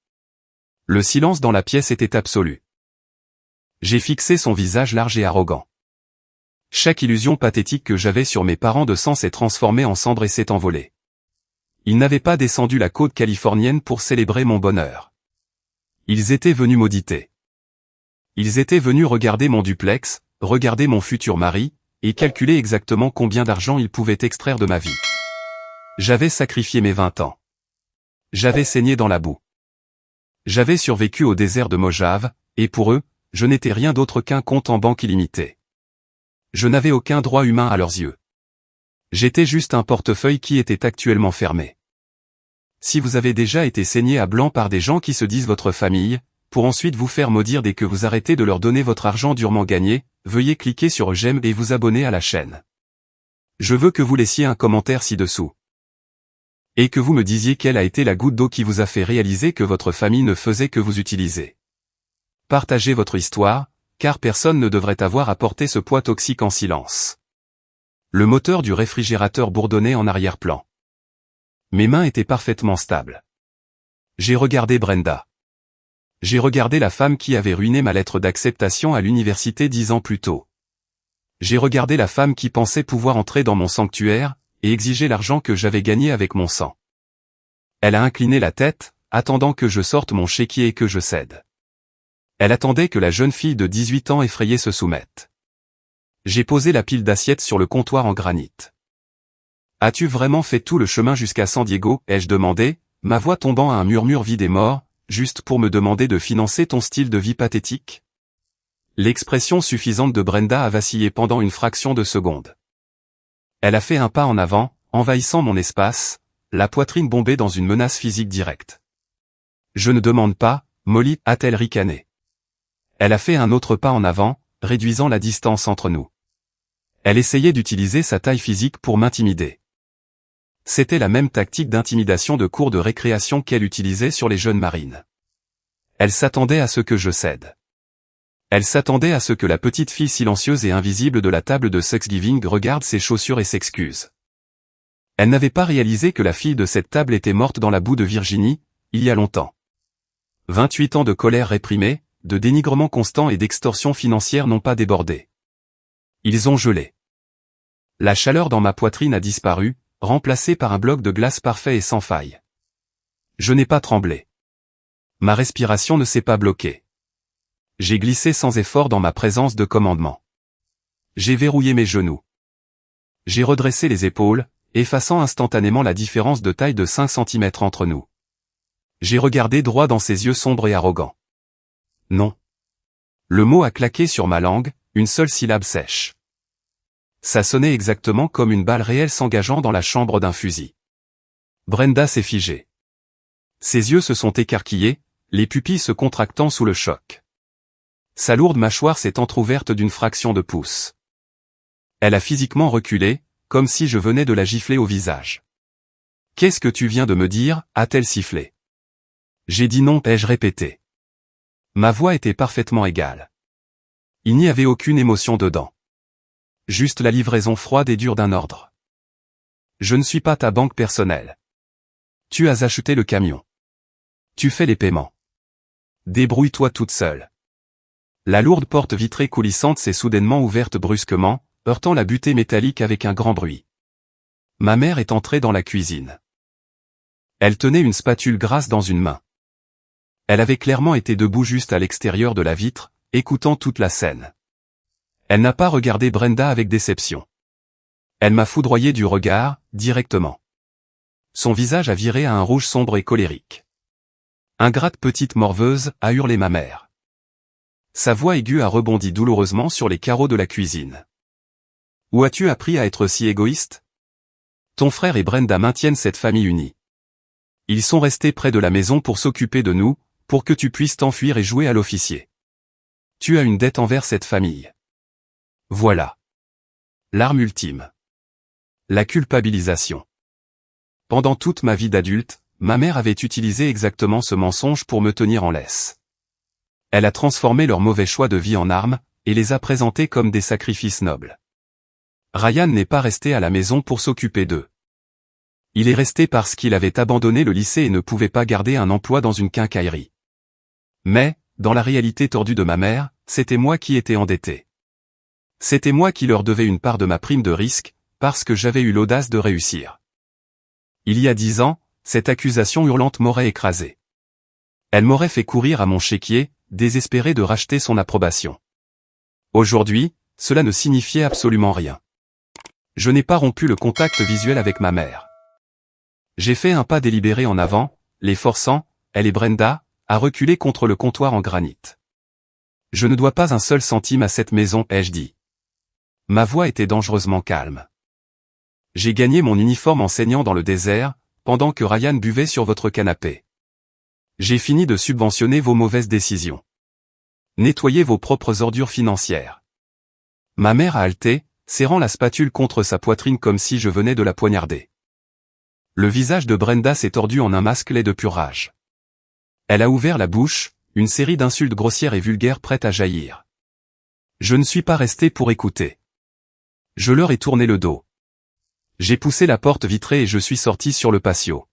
Le silence dans la pièce était absolu. J'ai fixé son visage large et arrogant. Chaque illusion pathétique que j'avais sur mes parents de sang s'est transformée en cendres et s'est envolée. Ils n'avaient pas descendu la côte californienne pour célébrer mon bonheur. Ils étaient venus m'auditer. Ils étaient venus regarder mon duplex, regarder mon futur mari, et calculer exactement combien d'argent ils pouvaient extraire de ma vie. J'avais sacrifié mes 20 ans. J'avais saigné dans la boue. J'avais survécu au désert de Mojave, et pour eux, je n'étais rien d'autre qu'un compte en banque illimité. Je n'avais aucun droit humain à leurs yeux. J'étais juste un portefeuille qui était actuellement fermé. Si vous avez déjà été saigné à blanc par des gens qui se disent votre famille, pour ensuite vous faire maudire dès que vous arrêtez de leur donner votre argent durement gagné, veuillez cliquer sur j'aime et vous abonner à la chaîne. Je veux que vous laissiez un commentaire ci-dessous. Et que vous me disiez quelle a été la goutte d'eau qui vous a fait réaliser que votre famille ne faisait que vous utiliser. Partagez votre histoire, car personne ne devrait avoir à porter ce poids toxique en silence. Le moteur du réfrigérateur bourdonnait en arrière-plan. Mes mains étaient parfaitement stables. J'ai regardé Brenda. J'ai regardé la femme qui avait ruiné ma lettre d'acceptation à l'université 10 ans plus tôt. J'ai regardé la femme qui pensait pouvoir entrer dans mon sanctuaire, et exiger l'argent que j'avais gagné avec mon sang. Elle a incliné la tête, attendant que je sorte mon chéquier et que je cède. Elle attendait que la jeune fille de 18 ans effrayée se soumette. J'ai posé la pile d'assiettes sur le comptoir en granit. « As-tu vraiment fait tout le chemin jusqu'à San Diego ?» ai-je demandé, ma voix tombant à un murmure vide et mort, juste pour me demander de financer ton style de vie pathétique? L'expression suffisante de Brenda a vacillé pendant une fraction de seconde. Elle a fait un pas en avant, envahissant mon espace, la poitrine bombée dans une menace physique directe. « Je ne demande pas, Molly, a-t-elle ricané. Elle a fait un autre pas en avant, réduisant la distance entre nous. Elle essayait d'utiliser sa taille physique pour m'intimider. C'était la même tactique d'intimidation de cours de récréation qu'elle utilisait sur les jeunes marines. Elle s'attendait à ce que je cède. Elle s'attendait à ce que la petite fille silencieuse et invisible de la table de Thanksgiving regarde ses chaussures et s'excuse. Elle n'avait pas réalisé que la fille de cette table était morte dans la boue de Virginie, il y a longtemps. 28 ans de colère réprimée, de dénigrement constant et d'extorsion financière n'ont pas débordé. Ils ont gelé. La chaleur dans ma poitrine a disparu, remplacée par un bloc de glace parfait et sans faille. Je n'ai pas tremblé. Ma respiration ne s'est pas bloquée. J'ai glissé sans effort dans ma présence de commandement. J'ai verrouillé mes genoux. J'ai redressé les épaules, effaçant instantanément la différence de taille de 5 cm entre nous. J'ai regardé droit dans ses yeux sombres et arrogants. Non. Le mot a claqué sur ma langue, une seule syllabe sèche. Ça sonnait exactement comme une balle réelle s'engageant dans la chambre d'un fusil. Brenda s'est figée. Ses yeux se sont écarquillés, les pupilles se contractant sous le choc. Sa lourde mâchoire s'est entr'ouverte d'une fraction de pouce. Elle a physiquement reculé, comme si je venais de la gifler au visage. « Qu'est-ce que tu viens de me dire ?» a-t-elle sifflé. J'ai dit non, ai-je répété. Ma voix était parfaitement égale. Il n'y avait aucune émotion dedans. Juste la livraison froide et dure d'un ordre. Je ne suis pas ta banque personnelle. Tu as acheté le camion. Tu fais les paiements. Débrouille-toi toute seule. La lourde porte vitrée coulissante s'est soudainement ouverte brusquement, heurtant la butée métallique avec un grand bruit. Ma mère est entrée dans la cuisine. Elle tenait une spatule grasse dans une main. Elle avait clairement été debout juste à l'extérieur de la vitre, écoutant toute la scène. Elle n'a pas regardé Brenda avec déception. Elle m'a foudroyé du regard, directement. Son visage a viré à un rouge sombre et colérique. « Ingrate petite morveuse » a hurlé ma mère. Sa voix aiguë a rebondi douloureusement sur les carreaux de la cuisine. « Où as-tu appris à être si égoïste ? Ton frère et Brenda maintiennent cette famille unie. Ils sont restés près de la maison pour s'occuper de nous, pour que tu puisses t'enfuir et jouer à l'officier. Tu as une dette envers cette famille. Voilà. L'arme ultime. La culpabilisation. Pendant toute ma vie d'adulte, ma mère avait utilisé exactement ce mensonge pour me tenir en laisse. Elle a transformé leurs mauvais choix de vie en armes, et les a présentés comme des sacrifices nobles. Ryan n'est pas resté à la maison pour s'occuper d'eux. Il est resté parce qu'il avait abandonné le lycée et ne pouvait pas garder un emploi dans une quincaillerie. Mais, dans la réalité tordue de ma mère, c'était moi qui étais endetté. C'était moi qui leur devais une part de ma prime de risque, parce que j'avais eu l'audace de réussir. Il y a 10 ans, cette accusation hurlante m'aurait écrasé. Elle m'aurait fait courir à mon chéquier, désespéré de racheter son approbation. Aujourd'hui, cela ne signifiait absolument rien. Je n'ai pas rompu le contact visuel avec ma mère. J'ai fait un pas délibéré en avant, les forçant, elle et Brenda, à reculer contre le comptoir en granit. Je ne dois pas un seul centime à cette maison, ai-je dit. Ma voix était dangereusement calme. J'ai gagné mon uniforme enseignant dans le désert, pendant que Ryan buvait sur votre canapé. J'ai fini de subventionner vos mauvaises décisions. Nettoyez vos propres ordures financières. Ma mère a haleté, serrant la spatule contre sa poitrine comme si je venais de la poignarder. Le visage de Brenda s'est tordu en un masque laid de pure rage. Elle a ouvert la bouche, une série d'insultes grossières et vulgaires prêtes à jaillir. Je ne suis pas resté pour écouter. Je leur ai tourné le dos. J'ai poussé la porte vitrée et je suis sorti sur le patio.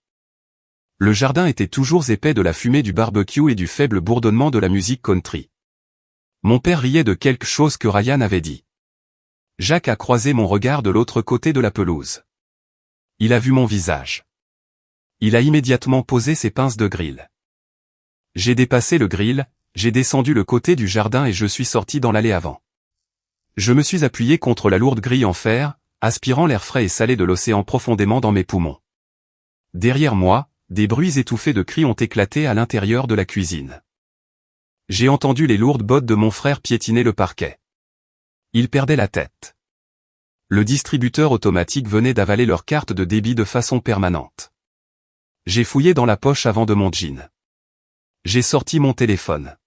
Le jardin était toujours épais de la fumée du barbecue et du faible bourdonnement de la musique country. Mon père riait de quelque chose que Ryan avait dit. Jacques a croisé mon regard de l'autre côté de la pelouse. Il a vu mon visage. Il a immédiatement posé ses pinces de grill. J'ai dépassé le grill, j'ai descendu le côté du jardin et je suis sorti dans l'allée avant. Je me suis appuyé contre la lourde grille en fer, aspirant l'air frais et salé de l'océan profondément dans mes poumons. Derrière moi, des bruits étouffés de cris ont éclaté à l'intérieur de la cuisine. J'ai entendu les lourdes bottes de mon frère piétiner le parquet. Il perdait la tête. Le distributeur automatique venait d'avaler leur carte de débit de façon permanente. J'ai fouillé dans la poche avant de mon jean. J'ai sorti mon téléphone.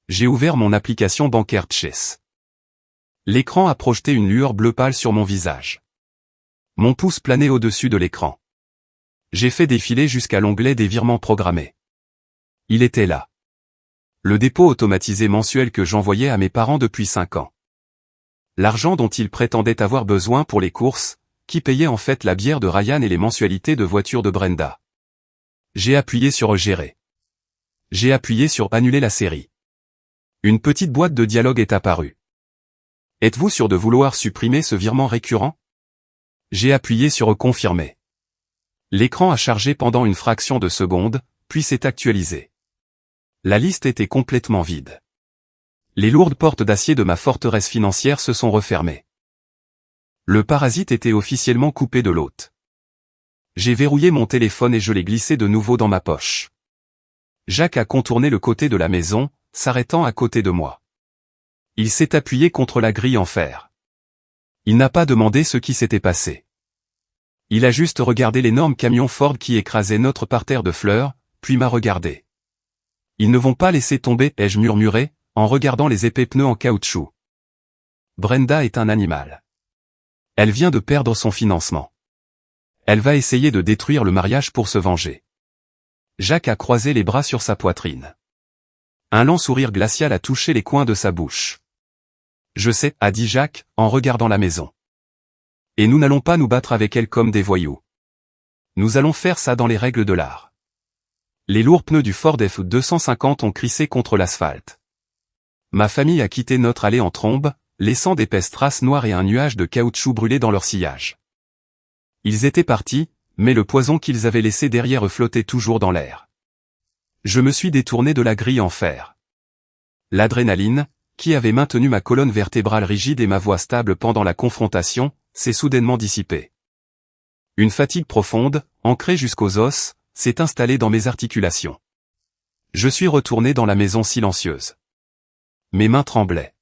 J'ai ouvert mon application bancaire Chase. L'écran a projeté une lueur bleu pâle sur mon visage. Mon pouce planait au-dessus de l'écran. J'ai fait défiler jusqu'à l'onglet des virements programmés. Il était là. Le dépôt automatisé mensuel que j'envoyais à mes parents depuis 5 ans. L'argent dont ils prétendaient avoir besoin pour les courses, qui payait en fait la bière de Ryan et les mensualités de voiture de Brenda. J'ai appuyé sur Gérer. J'ai appuyé sur Annuler la série. Une petite boîte de dialogue est apparue. Êtes-vous sûr de vouloir supprimer ce virement récurrent? J'ai appuyé sur Confirmer. L'écran a chargé pendant une fraction de seconde, puis s'est actualisé. La liste était complètement vide. Les lourdes portes d'acier de ma forteresse financière se sont refermées. Le parasite était officiellement coupé de l'hôte. J'ai verrouillé mon téléphone et je l'ai glissé de nouveau dans ma poche. Jacques a contourné le côté de la maison, s'arrêtant à côté de moi. Il s'est appuyé contre la grille en fer. Il n'a pas demandé ce qui s'était passé. Il a juste regardé l'énorme camion Ford qui écrasait notre parterre de fleurs, puis m'a regardé. Ils ne vont pas laisser tomber, ai-je murmuré, en regardant les épais pneus en caoutchouc. Brenda est un animal. Elle vient de perdre son financement. Elle va essayer de détruire le mariage pour se venger. Jacques a croisé les bras sur sa poitrine. Un lent sourire glacial a touché les coins de sa bouche. Je sais, a dit Jacques, en regardant la maison. Et nous n'allons pas nous battre avec elle comme des voyous. Nous allons faire ça dans les règles de l'art. Les lourds pneus du Ford F250 ont crissé contre l'asphalte. Ma famille a quitté notre allée en trombe, laissant d'épaisses traces noires et un nuage de caoutchouc brûlé dans leur sillage. Ils étaient partis, mais le poison qu'ils avaient laissé derrière eux flottait toujours dans l'air. Je me suis détourné de la grille en fer. L'adrénaline, qui avait maintenu ma colonne vertébrale rigide et ma voix stable pendant la confrontation, s'est soudainement dissipée. Une fatigue profonde, ancrée jusqu'aux os, s'est installée dans mes articulations. Je suis retourné dans la maison silencieuse. Mes mains tremblaient.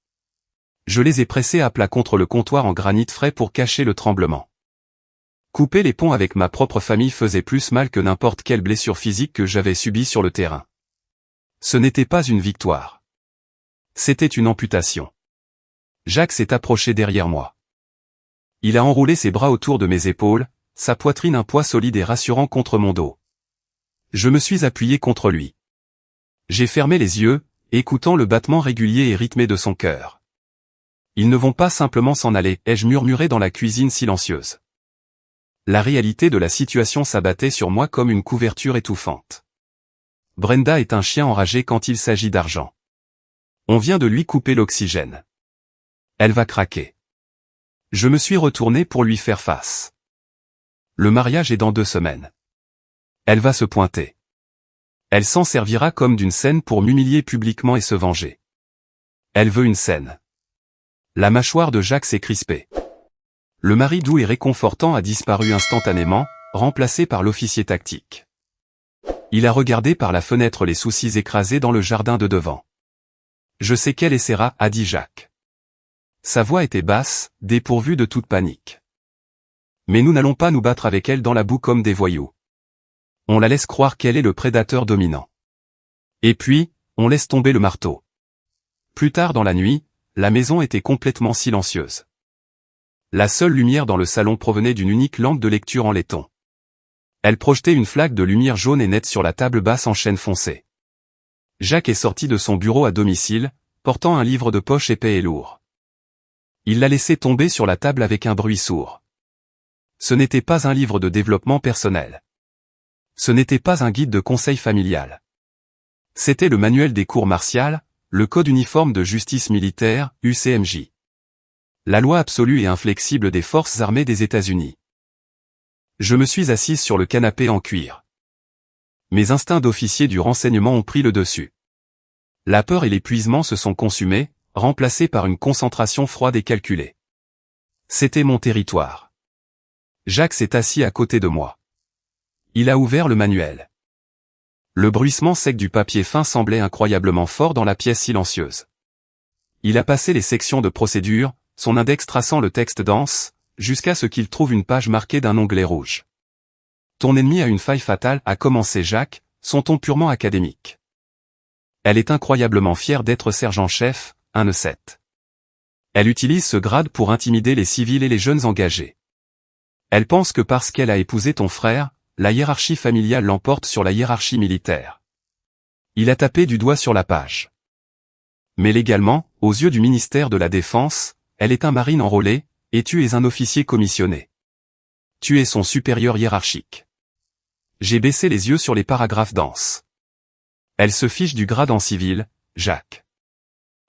Je les ai pressées à plat contre le comptoir en granit frais pour cacher le tremblement. Couper les ponts avec ma propre famille faisait plus mal que n'importe quelle blessure physique que j'avais subie sur le terrain. Ce n'était pas une victoire. C'était une amputation. Jacques s'est approché derrière moi. Il a enroulé ses bras autour de mes épaules, sa poitrine un poids solide et rassurant contre mon dos. Je me suis appuyé contre lui. J'ai fermé les yeux, écoutant le battement régulier et rythmé de son cœur. Ils ne vont pas simplement s'en aller, ai-je murmuré dans la cuisine silencieuse. La réalité de la situation s'abattait sur moi comme une couverture étouffante. Brenda est un chien enragé quand il s'agit d'argent. On vient de lui couper l'oxygène. Elle va craquer. Je me suis retourné pour lui faire face. Le mariage est dans 2 semaines. Elle va se pointer. Elle s'en servira comme d'une scène pour m'humilier publiquement et se venger. Elle veut une scène. La mâchoire de Jacques s'est crispée. Le mari doux et réconfortant a disparu instantanément, remplacé par l'officier tactique. Il a regardé par la fenêtre les soucis écrasés dans le jardin de devant. Je sais qu'elle essaiera, a dit Jacques. Sa voix était basse, dépourvue de toute panique. Mais nous n'allons pas nous battre avec elle dans la boue comme des voyous. On la laisse croire qu'elle est le prédateur dominant. Et puis, on laisse tomber le marteau. Plus tard dans la nuit, la maison était complètement silencieuse. La seule lumière dans le salon provenait d'une unique lampe de lecture en laiton. Elle projetait une flaque de lumière jaune et nette sur la table basse en chêne foncé. Jacques est sorti de son bureau à domicile, portant un livre de poche épais et lourd. Il l'a laissé tomber sur la table avec un bruit sourd. Ce n'était pas un livre de développement personnel. Ce n'était pas un guide de conseil familial. C'était le manuel des cours martiales, le code uniforme de justice militaire, UCMJ. La loi absolue et inflexible des forces armées des États-Unis. Je me suis assise sur le canapé en cuir. Mes instincts d'officier du renseignement ont pris le dessus. La peur et l'épuisement se sont consumés, remplacés par une concentration froide et calculée. C'était mon territoire. Jacques s'est assis à côté de moi. Il a ouvert le manuel. Le bruissement sec du papier fin semblait incroyablement fort dans la pièce silencieuse. Il a passé les sections de procédure, son index traçant le texte dense, jusqu'à ce qu'il trouve une page marquée d'un onglet rouge. Ton ennemi a une faille fatale, a commencé Jacques, son ton purement académique. Elle est incroyablement fière d'être sergent-chef, un E7. Elle utilise ce grade pour intimider les civils et les jeunes engagés. Elle pense que parce qu'elle a épousé ton frère, la hiérarchie familiale l'emporte sur la hiérarchie militaire. Il a tapé du doigt sur la page. Mais légalement, aux yeux du ministère de la Défense, elle est un marine enrôlé, et tu es un officier commissionné. Tu es son supérieur hiérarchique. J'ai baissé les yeux sur les paragraphes denses. Elle se fiche du grade en civil, Jacques.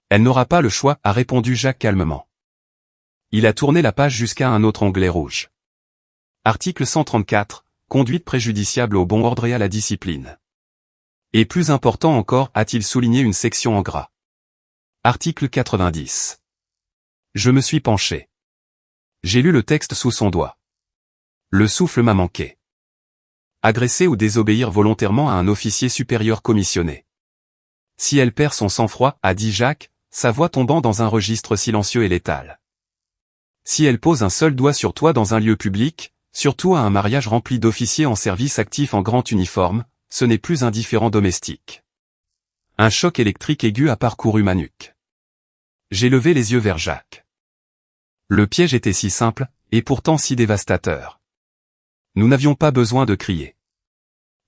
Elle n'aura pas le choix, a répondu Jacques calmement. Il a tourné la page jusqu'à un autre onglet rouge. Article 134. Conduite préjudiciable au bon ordre et à la discipline. Et plus important encore, a-t-il souligné une section en gras. Article 90. Je me suis penché. J'ai lu le texte sous son doigt. Le souffle m'a manqué. Agresser ou désobéir volontairement à un officier supérieur commissionné. Si elle perd son sang-froid, a dit Jacques, sa voix tombant dans un registre silencieux et létal. Si elle pose un seul doigt sur toi dans un lieu public, surtout à un mariage rempli d'officiers en service actif en grand uniforme, ce n'est plus un différend domestique. Un choc électrique aigu a parcouru ma nuque. J'ai levé les yeux vers Jacques. Le piège était si simple, et pourtant si dévastateur. Nous n'avions pas besoin de crier.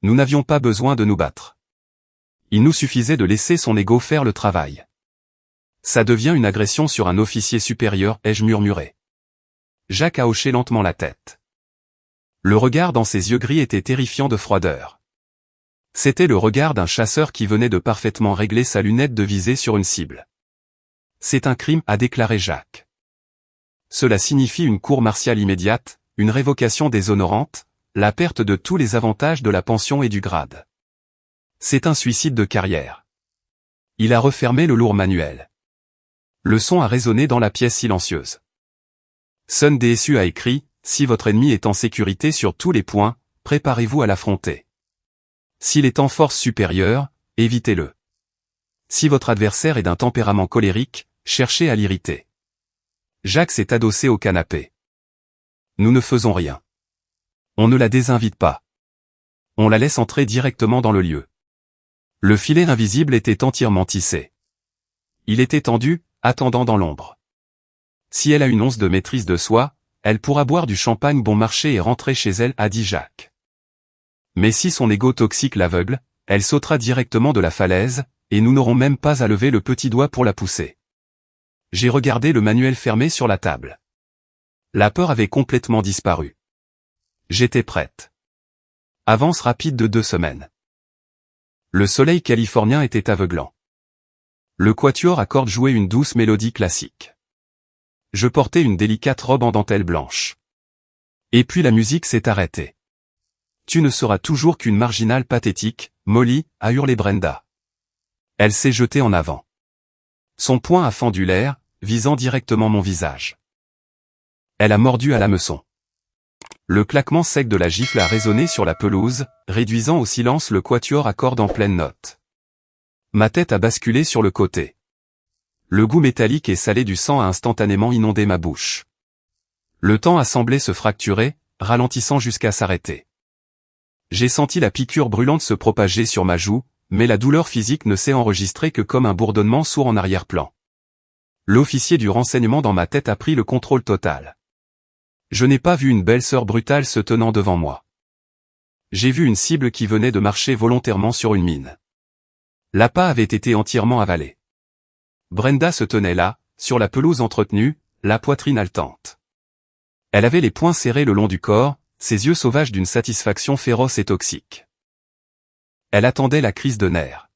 Nous n'avions pas besoin de nous battre. Il nous suffisait de laisser son ego faire le travail. Ça devient une agression sur un officier supérieur, ai-je murmuré. Jacques a hoché lentement la tête. Le regard dans ses yeux gris était terrifiant de froideur. C'était le regard d'un chasseur qui venait de parfaitement régler sa lunette de visée sur une cible. C'est un crime, a déclaré Jacques. Cela signifie une cour martiale immédiate, une révocation déshonorante, la perte de tous les avantages de la pension et du grade. C'est un suicide de carrière. Il a refermé le lourd manuel. Le son a résonné dans la pièce silencieuse. Sun DSU a écrit, si votre ennemi est en sécurité sur tous les points, préparez-vous à l'affronter. S'il est en force supérieure, évitez-le. Si votre adversaire est d'un tempérament colérique, cherchez à l'irriter. Jacques s'est adossé au canapé. Nous ne faisons rien. On ne la désinvite pas. On la laisse entrer directement dans le lieu. Le filet invisible était entièrement tissé. Il était tendu, attendant dans l'ombre. Si elle a une once de maîtrise de soi, elle pourra boire du champagne bon marché et rentrer chez elle, a dit Jacques. Mais si son ego toxique l'aveugle, elle sautera directement de la falaise, et nous n'aurons même pas à lever le petit doigt pour la pousser. J'ai regardé le manuel fermé sur la table. La peur avait complètement disparu. J'étais prête. Avance rapide de 2 semaines. Le soleil californien était aveuglant. Le quatuor à cordes jouait une douce mélodie classique. Je portais une délicate robe en dentelle blanche. Et puis la musique s'est arrêtée. Tu ne seras toujours qu'une marginale pathétique, Molly, a hurlé Brenda. Elle s'est jetée en avant. Son poing a fendu l'air, visant directement mon visage. Elle a mordu à l'hameçon. Le claquement sec de la gifle a résonné sur la pelouse, réduisant au silence le quatuor à cordes en pleine note. Ma tête a basculé sur le côté. Le goût métallique et salé du sang a instantanément inondé ma bouche. Le temps a semblé se fracturer, ralentissant jusqu'à s'arrêter. J'ai senti la piqûre brûlante se propager sur ma joue, mais la douleur physique ne s'est enregistrée que comme un bourdonnement sourd en arrière-plan. L'officier du renseignement dans ma tête a pris le contrôle total. Je n'ai pas vu une belle sœur brutale se tenant devant moi. J'ai vu une cible qui venait de marcher volontairement sur une mine. L'appât avait été entièrement avalé. Brenda se tenait là, sur la pelouse entretenue, la poitrine haletante. Elle avait les poings serrés le long du corps, ses yeux sauvages d'une satisfaction féroce et toxique. Elle attendait la crise de nerfs.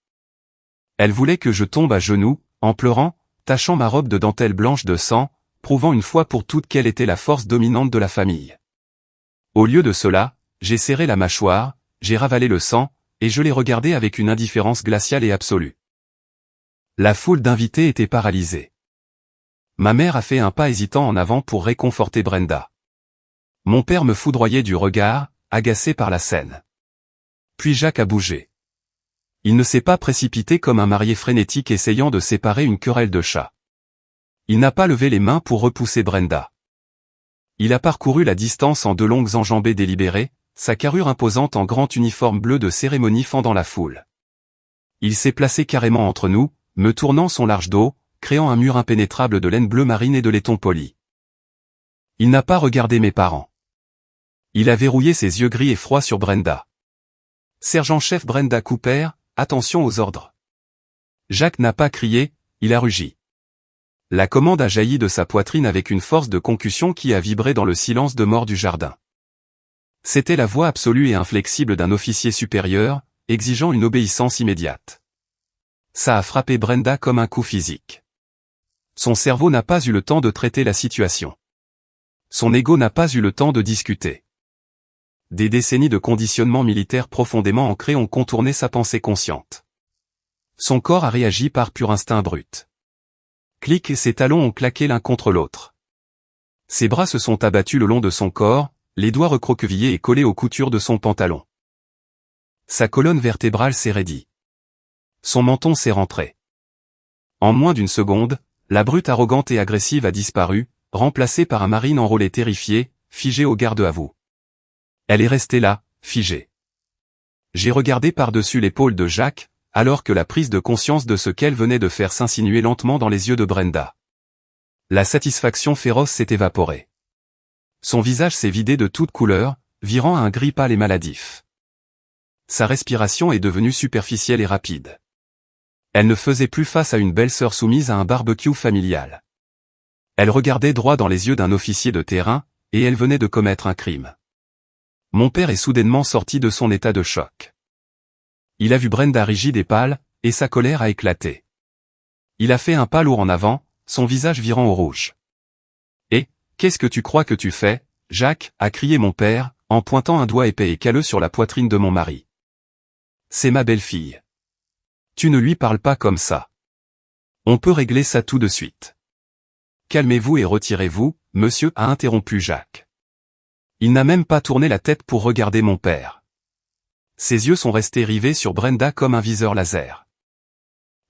Elle voulait que je tombe à genoux, en pleurant, tachant ma robe de dentelle blanche de sang, prouvant une fois pour toutes quelle était la force dominante de la famille. Au lieu de cela, j'ai serré la mâchoire, j'ai ravalé le sang, et je l'ai regardé avec une indifférence glaciale et absolue. La foule d'invités était paralysée. Ma mère a fait un pas hésitant en avant pour réconforter Brenda. Mon père me foudroyait du regard, agacé par la scène. Puis Jacques a bougé. Il ne s'est pas précipité comme un marié frénétique essayant de séparer une querelle de chats. Il n'a pas levé les mains pour repousser Brenda. Il a parcouru la distance en 2 longues enjambées délibérées, sa carrure imposante en grand uniforme bleu de cérémonie fendant la foule. Il s'est placé carrément entre nous, me tournant son large dos, créant un mur impénétrable de laine bleue marine et de laiton poli. Il n'a pas regardé mes parents. Il a verrouillé ses yeux gris et froids sur Brenda. Sergent-chef Brenda Cooper, attention aux ordres. Jacques n'a pas crié, il a rugi. La commande a jailli de sa poitrine avec une force de concussion qui a vibré dans le silence de mort du jardin. C'était la voix absolue et inflexible d'un officier supérieur, exigeant une obéissance immédiate. Ça a frappé Brenda comme un coup physique. Son cerveau n'a pas eu le temps de traiter la situation. Son ego n'a pas eu le temps de discuter. Des décennies de conditionnement militaire profondément ancré ont contourné sa pensée consciente. Son corps a réagi par pur instinct brut. Clic et ses talons ont claqué l'un contre l'autre. Ses bras se sont abattus le long de son corps, les doigts recroquevillés et collés aux coutures de son pantalon. Sa colonne vertébrale s'est raidie. Son menton s'est rentré. En moins d'une seconde, la brute arrogante et agressive a disparu, remplacée par un marine enrôlé terrifié, figé au garde à vous. Elle est restée là, figée. J'ai regardé par-dessus l'épaule de Jacques, alors que la prise de conscience de ce qu'elle venait de faire s'insinuait lentement dans les yeux de Brenda. La satisfaction féroce s'est évaporée. Son visage s'est vidé de toute couleur, virant à un gris pâle et maladif. Sa respiration est devenue superficielle et rapide. Elle ne faisait plus face à une belle-sœur soumise à un barbecue familial. Elle regardait droit dans les yeux d'un officier de terrain, et elle venait de commettre un crime. Mon père est soudainement sorti de son état de choc. Il a vu Brenda rigide et pâle, et sa colère a éclaté. Il a fait un pas lourd en avant, son visage virant au rouge. « Et, qu'est-ce que tu crois que tu fais, Jacques » a crié mon père, en pointant un doigt épais et calleux sur la poitrine de mon mari. « C'est ma belle-fille. Tu ne lui parles pas comme ça. On peut régler ça tout de suite. » « Calmez-vous et retirez-vous, monsieur » a interrompu Jacques. Il n'a même pas tourné la tête pour regarder mon père. Ses yeux sont restés rivés sur Brenda comme un viseur laser.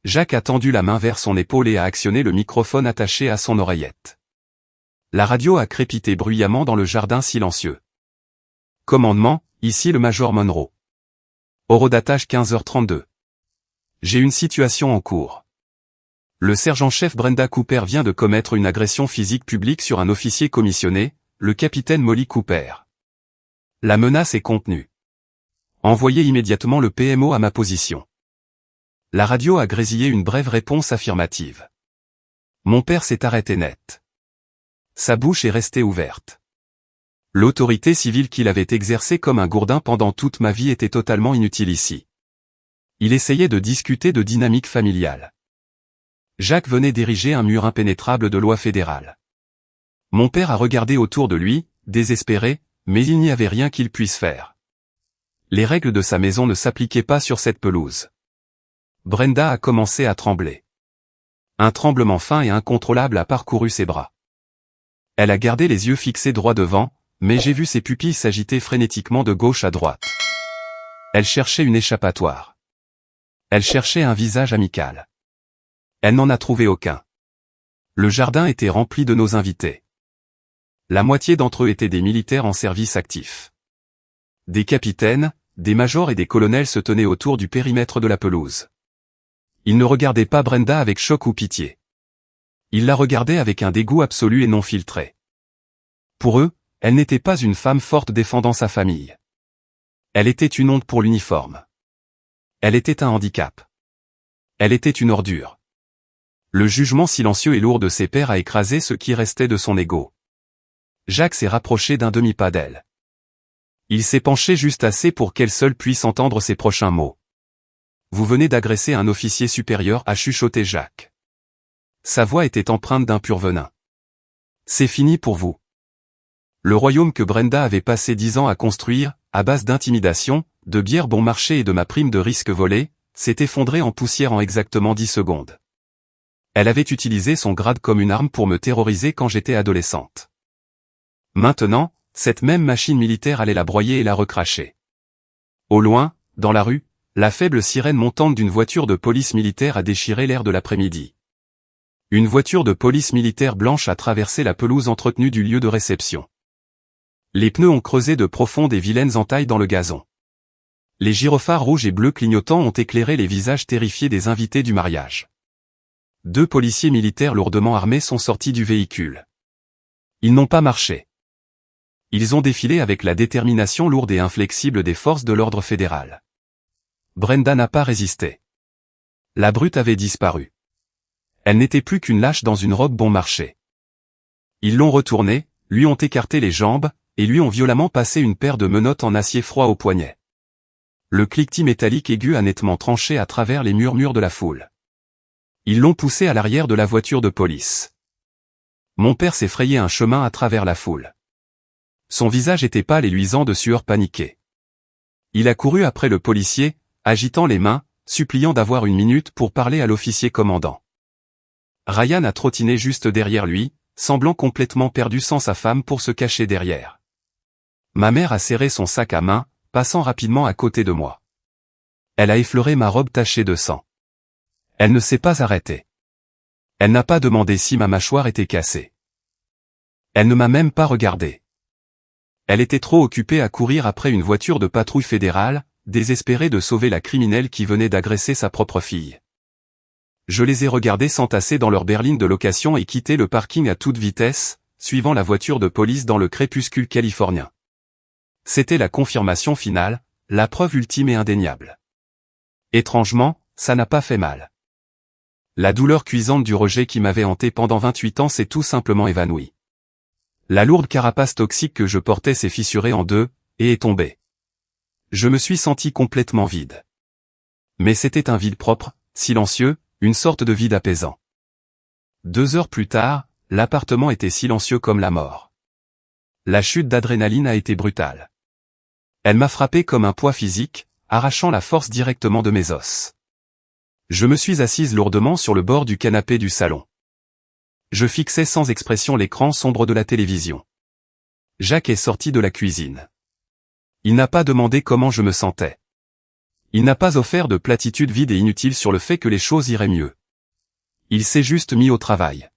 Jacques a tendu la main vers son épaule et a actionné le microphone attaché à son oreillette. La radio a crépité bruyamment dans le jardin silencieux. Commandement, ici le Major Monroe. Horodatage 15h32. J'ai une situation en cours. Le sergent-chef Brenda Cooper vient de commettre une agression physique publique sur un officier commissionné, le capitaine Molly Cooper. La menace est contenue. Envoyez immédiatement le PMO à ma position. La radio a grésillé une brève réponse affirmative. Mon père s'est arrêté net. Sa bouche est restée ouverte. L'autorité civile qu'il avait exercée comme un gourdin pendant toute ma vie était totalement inutile ici. Il essayait de discuter de dynamique familiale. Jacques venait d'ériger un mur impénétrable de loi fédérale. Mon père a regardé autour de lui, désespéré, mais il n'y avait rien qu'il puisse faire. Les règles de sa maison ne s'appliquaient pas sur cette pelouse. Brenda a commencé à trembler. Un tremblement fin et incontrôlable a parcouru ses bras. Elle a gardé les yeux fixés droit devant, mais j'ai vu ses pupilles s'agiter frénétiquement de gauche à droite. Elle cherchait une échappatoire. Elle cherchait un visage amical. Elle n'en a trouvé aucun. Le jardin était rempli de nos invités. La moitié d'entre eux étaient des militaires en service actif. Des capitaines, des majors et des colonels se tenaient autour du périmètre de la pelouse. Ils ne regardaient pas Brenda avec choc ou pitié. Ils la regardaient avec un dégoût absolu et non filtré. Pour eux, elle n'était pas une femme forte défendant sa famille. Elle était une honte pour l'uniforme. Elle était un handicap. Elle était une ordure. Le jugement silencieux et lourd de ses pairs a écrasé ce qui restait de son ego. Jacques s'est rapproché d'un demi-pas d'elle. Il s'est penché juste assez pour qu'elle seule puisse entendre ses prochains mots. « Vous venez d'agresser un officier supérieur » a chuchoté Jacques. Sa voix était empreinte d'un pur venin. « C'est fini pour vous. » Le royaume que Brenda avait passé 10 ans à construire, à base d'intimidation, de bière bon marché et de ma prime de risque volée, s'est effondré en poussière en exactement 10 secondes. Elle avait utilisé son grade comme une arme pour me terroriser quand j'étais adolescente. Maintenant, cette même machine militaire allait la broyer et la recracher. Au loin, dans la rue, la faible sirène montante d'une voiture de police militaire a déchiré l'air de l'après-midi. Une voiture de police militaire blanche a traversé la pelouse entretenue du lieu de réception. Les pneus ont creusé de profondes et vilaines entailles dans le gazon. Les gyrophares rouges et bleus clignotants ont éclairé les visages terrifiés des invités du mariage. 2 policiers militaires lourdement armés sont sortis du véhicule. Ils n'ont pas marché. Ils ont défilé avec la détermination lourde et inflexible des forces de l'ordre fédéral. Brenda n'a pas résisté. La brute avait disparu. Elle n'était plus qu'une lâche dans une robe bon marché. Ils l'ont retournée, lui ont écarté les jambes, et lui ont violemment passé une paire de menottes en acier froid au poignet. Le cliquetis métallique aigu a nettement tranché à travers les murmures de la foule. Ils l'ont poussé à l'arrière de la voiture de police. Mon père s'est frayé un chemin à travers la foule. Son visage était pâle et luisant de sueur paniquée. Il a couru après le policier, agitant les mains, suppliant d'avoir une minute pour parler à l'officier commandant. Ryan a trottiné juste derrière lui, semblant complètement perdu sans sa femme pour se cacher derrière. Ma mère a serré son sac à main, passant rapidement à côté de moi. Elle a effleuré ma robe tachée de sang. Elle ne s'est pas arrêtée. Elle n'a pas demandé si ma mâchoire était cassée. Elle ne m'a même pas regardé. Elle était trop occupée à courir après une voiture de patrouille fédérale, désespérée de sauver la criminelle qui venait d'agresser sa propre fille. Je les ai regardés s'entasser dans leur berline de location et quitter le parking à toute vitesse, suivant la voiture de police dans le crépuscule californien. C'était la confirmation finale, la preuve ultime et indéniable. Étrangement, ça n'a pas fait mal. La douleur cuisante du rejet qui m'avait hanté pendant 28 ans s'est tout simplement évanouie. La lourde carapace toxique que je portais s'est fissurée en deux, et est tombée. Je me suis senti complètement vide. Mais c'était un vide propre, silencieux, une sorte de vide apaisant. 2 heures plus tard, l'appartement était silencieux comme la mort. La chute d'adrénaline a été brutale. Elle m'a frappé comme un poids physique, arrachant la force directement de mes os. Je me suis assise lourdement sur le bord du canapé du salon. Je fixais sans expression l'écran sombre de la télévision. Jacques est sorti de la cuisine. Il n'a pas demandé comment je me sentais. Il n'a pas offert de platitudes vides et inutiles sur le fait que les choses iraient mieux. Il s'est juste mis au travail.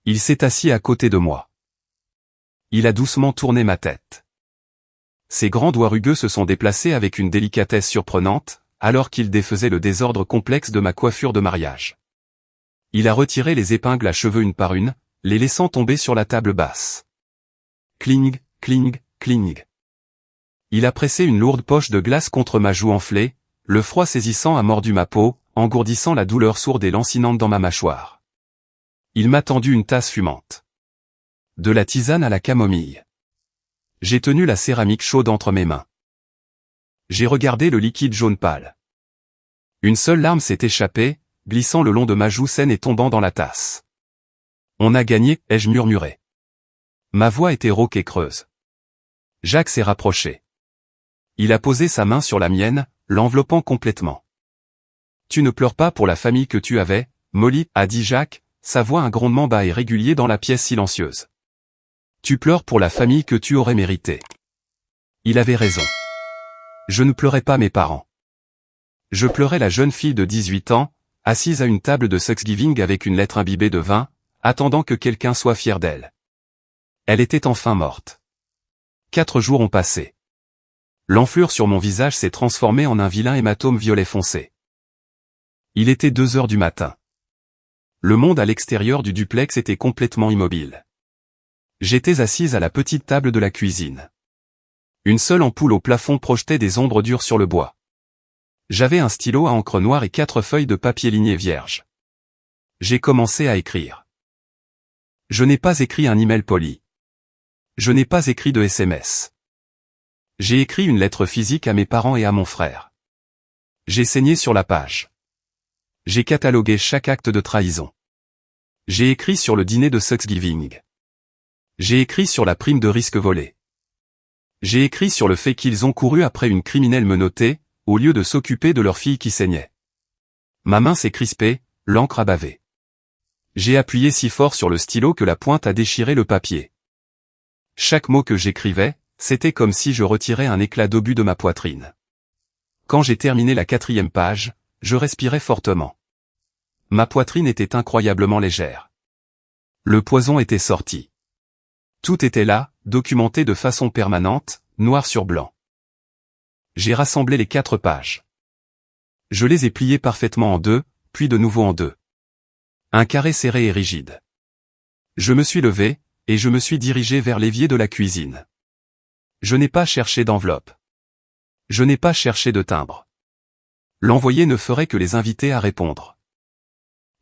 Il s'est assis à côté de moi. Il a doucement tourné ma tête. Ses grands doigts rugueux se sont déplacés avec une délicatesse surprenante, alors qu'il défaisait le désordre complexe de ma coiffure de mariage. Il a retiré les épingles à cheveux une par une, les laissant tomber sur la table basse. Cling, cling, cling. Il a pressé une lourde poche de glace contre ma joue enflée, le froid saisissant a mordu ma peau, engourdissant la douleur sourde et lancinante dans ma mâchoire. Il m'a tendu une tasse fumante. De la tisane à la camomille. J'ai tenu la céramique chaude entre mes mains. J'ai regardé le liquide jaune pâle. Une seule larme s'est échappée, glissant le long de ma joue saine et tombant dans la tasse. On a gagné, ai-je murmuré. Ma voix était rauque et creuse. Jacques s'est rapproché. Il a posé sa main sur la mienne, l'enveloppant complètement. Tu ne pleures pas pour la famille que tu avais, Molly, a dit Jacques, sa voix un grondement bas et régulier dans la pièce silencieuse. Tu pleures pour la famille que tu aurais méritée. Il avait raison. Je ne pleurais pas mes parents. Je pleurais la jeune fille de 18 ans, assise à une table de Thanksgiving avec une lettre imbibée de vin, attendant que quelqu'un soit fier d'elle. Elle était enfin morte. 4 jours ont passé. L'enflure sur mon visage s'est transformée en un vilain hématome violet foncé. Il était 2 heures du matin. Le monde à l'extérieur du duplex était complètement immobile. J'étais assise à la petite table de la cuisine. Une seule ampoule au plafond projetait des ombres dures sur le bois. J'avais un stylo à encre noire et 4 feuilles de papier ligné vierge. J'ai commencé à écrire. Je n'ai pas écrit un email poli. Je n'ai pas écrit de SMS. J'ai écrit une lettre physique à mes parents et à mon frère. J'ai saigné sur la page. J'ai catalogué chaque acte de trahison. J'ai écrit sur le dîner de Thanksgiving. J'ai écrit sur la prime de risque volée. J'ai écrit sur le fait qu'ils ont couru après une criminelle menottée, au lieu de s'occuper de leur fille qui saignait. Ma main s'est crispée, l'encre a bavé. J'ai appuyé si fort sur le stylo que la pointe a déchiré le papier. Chaque mot que j'écrivais, c'était comme si je retirais un éclat d'obus de ma poitrine. Quand j'ai terminé la 4e page, je respirais fortement. Ma poitrine était incroyablement légère. Le poison était sorti. Tout était là, documenté de façon permanente, noir sur blanc. J'ai rassemblé les 4 pages. Je les ai pliées parfaitement en 2, puis de nouveau en 2. Un carré serré et rigide. Je me suis levé, et je me suis dirigé vers l'évier de la cuisine. Je n'ai pas cherché d'enveloppe. Je n'ai pas cherché de timbre. L'envoyé ne ferait que les inviter à répondre.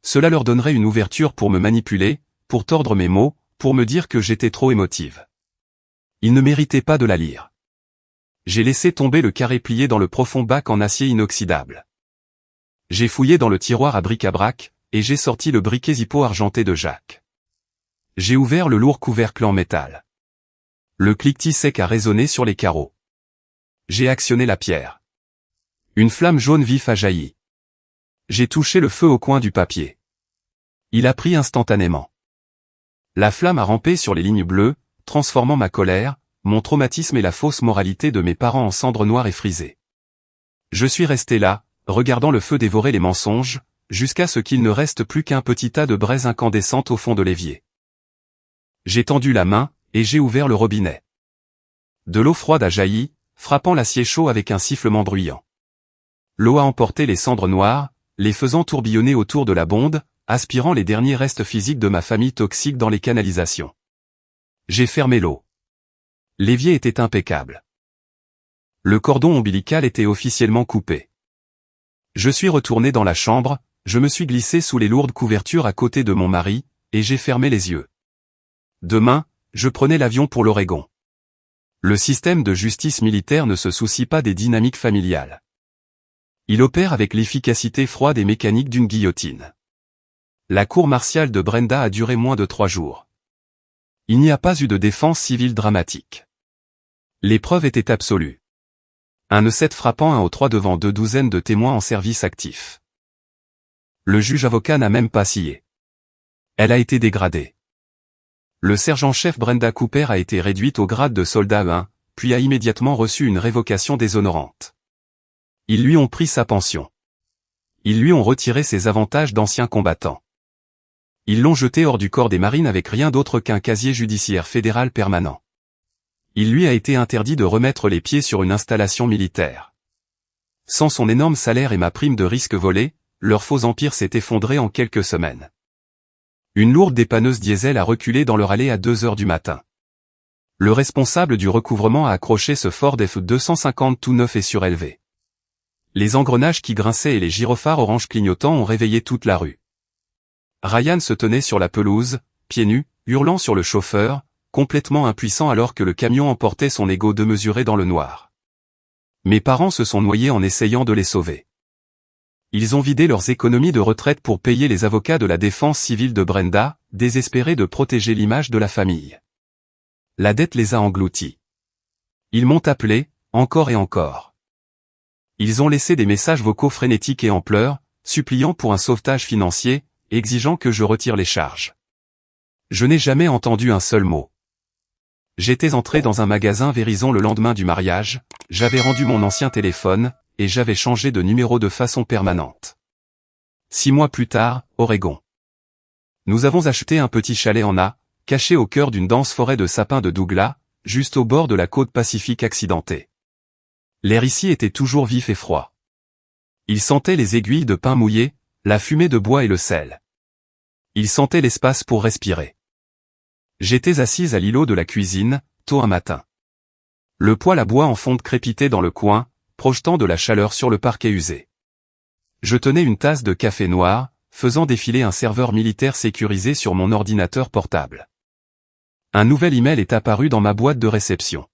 Cela leur donnerait une ouverture pour me manipuler, pour tordre mes mots, pour me dire que j'étais trop émotive. Ils ne méritaient pas de la lire. J'ai laissé tomber le carré plié dans le profond bac en acier inoxydable. J'ai fouillé dans le tiroir à bric-à-brac, et j'ai sorti le briquet Zippo argenté de Jacques. J'ai ouvert le lourd couvercle en métal. Le cliquetis sec a résonné sur les carreaux. J'ai actionné la pierre. Une flamme jaune vif a jailli. J'ai touché le feu au coin du papier. Il a pris instantanément. La flamme a rampé sur les lignes bleues, transformant ma colère, mon traumatisme et la fausse moralité de mes parents en cendres noires et frisées. Je suis resté là, regardant le feu dévorer les mensonges, jusqu'à ce qu'il ne reste plus qu'un petit tas de braise incandescente au fond de l'évier. J'ai tendu la main, et j'ai ouvert le robinet. De l'eau froide a jailli, frappant l'acier chaud avec un sifflement bruyant. L'eau a emporté les cendres noires, les faisant tourbillonner autour de la bonde, aspirant les derniers restes physiques de ma famille toxique dans les canalisations. J'ai fermé l'eau. L'évier était impeccable. Le cordon ombilical était officiellement coupé. Je suis retourné dans la chambre, je me suis glissé sous les lourdes couvertures à côté de mon mari, et j'ai fermé les yeux. Demain, je prenais l'avion pour l'Oregon. Le système de justice militaire ne se soucie pas des dynamiques familiales. Il opère avec l'efficacité froide et mécanique d'une guillotine. La cour martiale de Brenda a duré moins de 3 jours. Il n'y a pas eu de défense civile dramatique. L'épreuve était absolue. Un E7 frappant un O3 devant 2 douzaines de témoins en service actif. Le juge-avocat n'a même pas scié. Elle a été dégradée. Le sergent-chef Brenda Cooper a été réduite au grade de soldat 1, puis a immédiatement reçu une révocation déshonorante. Ils lui ont pris sa pension. Ils lui ont retiré ses avantages d'ancien combattant. Ils l'ont jeté hors du corps des marines avec rien d'autre qu'un casier judiciaire fédéral permanent. Il lui a été interdit de remettre les pieds sur une installation militaire. Sans son énorme salaire et ma prime de risque volée, leur faux empire s'est effondré en quelques semaines. Une lourde dépanneuse diesel a reculé dans leur allée à 2 heures du matin. Le responsable du recouvrement a accroché ce Ford F-250 tout neuf et surélevé. Les engrenages qui grinçaient et les gyrophares orange clignotants ont réveillé toute la rue. Ryan se tenait sur la pelouse, pieds nus, hurlant sur le chauffeur, complètement impuissant alors que le camion emportait son ego démesuré dans le noir. Mes parents se sont noyés en essayant de les sauver. Ils ont vidé leurs économies de retraite pour payer les avocats de la défense civile de Brenda, désespérés de protéger l'image de la famille. La dette les a engloutis. Ils m'ont appelé, encore et encore. Ils ont laissé des messages vocaux frénétiques et en pleurs, suppliant pour un sauvetage financier, exigeant que je retire les charges. Je n'ai jamais entendu un seul mot. J'étais entré dans un magasin Verizon le lendemain du mariage, j'avais rendu mon ancien téléphone, et j'avais changé de numéro de façon permanente. 6 mois plus tard, Oregon. Nous avons acheté un petit chalet en A, caché au cœur d'une dense forêt de sapins de Douglas, juste au bord de la côte Pacifique accidentée. L'air ici était toujours vif et froid. Il sentait les aiguilles de pin mouillé, la fumée de bois et le sel. Il sentait l'espace pour respirer. J'étais assise à l'îlot de la cuisine, tôt un matin. Le poêle à bois en fonte crépitait dans le coin, projetant de la chaleur sur le parquet usé. Je tenais une tasse de café noir, faisant défiler un serveur militaire sécurisé sur mon ordinateur portable. Un nouvel email est apparu dans ma boîte de réception.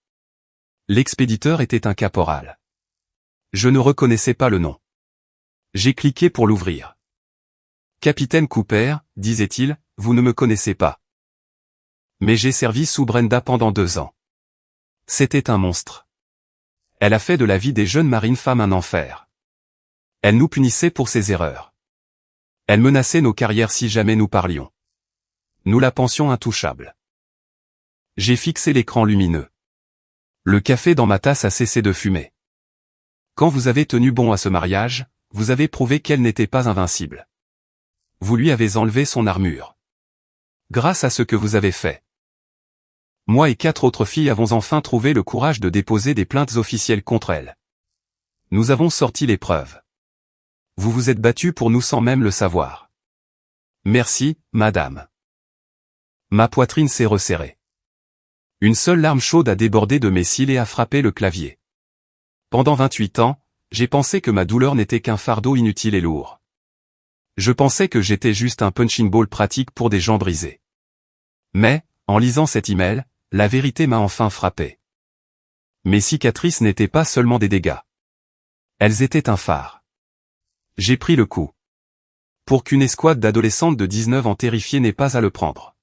L'expéditeur était un caporal. Je ne reconnaissais pas le nom. J'ai cliqué pour l'ouvrir. « Capitaine Cooper, disait-il, vous ne me connaissez pas. Mais j'ai servi sous Brenda pendant 2 ans. C'était un monstre. Elle a fait de la vie des jeunes marines femmes un enfer. Elle nous punissait pour ses erreurs. Elle menaçait nos carrières si jamais nous parlions. Nous la pensions intouchable. » J'ai fixé l'écran lumineux. Le café dans ma tasse a cessé de fumer. Quand vous avez tenu bon à ce mariage, vous avez prouvé qu'elle n'était pas invincible. Vous lui avez enlevé son armure. Grâce à ce que vous avez fait. Moi et 4 autres filles avons enfin trouvé le courage de déposer des plaintes officielles contre elle. Nous avons sorti les preuves. Vous vous êtes battue pour nous sans même le savoir. Merci, madame. Ma poitrine s'est resserrée. Une seule larme chaude a débordé de mes cils et a frappé le clavier. Pendant 28 ans, j'ai pensé que ma douleur n'était qu'un fardeau inutile et lourd. Je pensais que j'étais juste un punching ball pratique pour des gens brisés. Mais, en lisant cet email, la vérité m'a enfin frappé. Mes cicatrices n'étaient pas seulement des dégâts. Elles étaient un phare. J'ai pris le coup. Pour qu'une escouade d'adolescentes de 19 ans terrifiées n'ait pas à le prendre.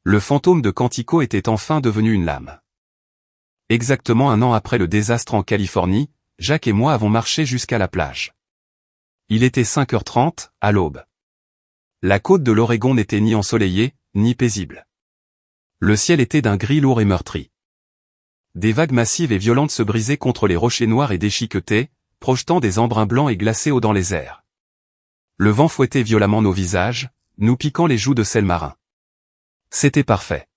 Le fantôme de Quantico était enfin devenu une lame. Exactement 1 an après le désastre en Californie, Jacques et moi avons marché jusqu'à la plage. Il était 5h30, à l'aube. La côte de l'Oregon n'était ni ensoleillée, ni paisible. Le ciel était d'un gris lourd et meurtri. Des vagues massives et violentes se brisaient contre les rochers noirs et déchiquetés, projetant des embruns blancs et glacés haut dans les airs. Le vent fouettait violemment nos visages, nous piquant les joues de sel marin. C'était parfait.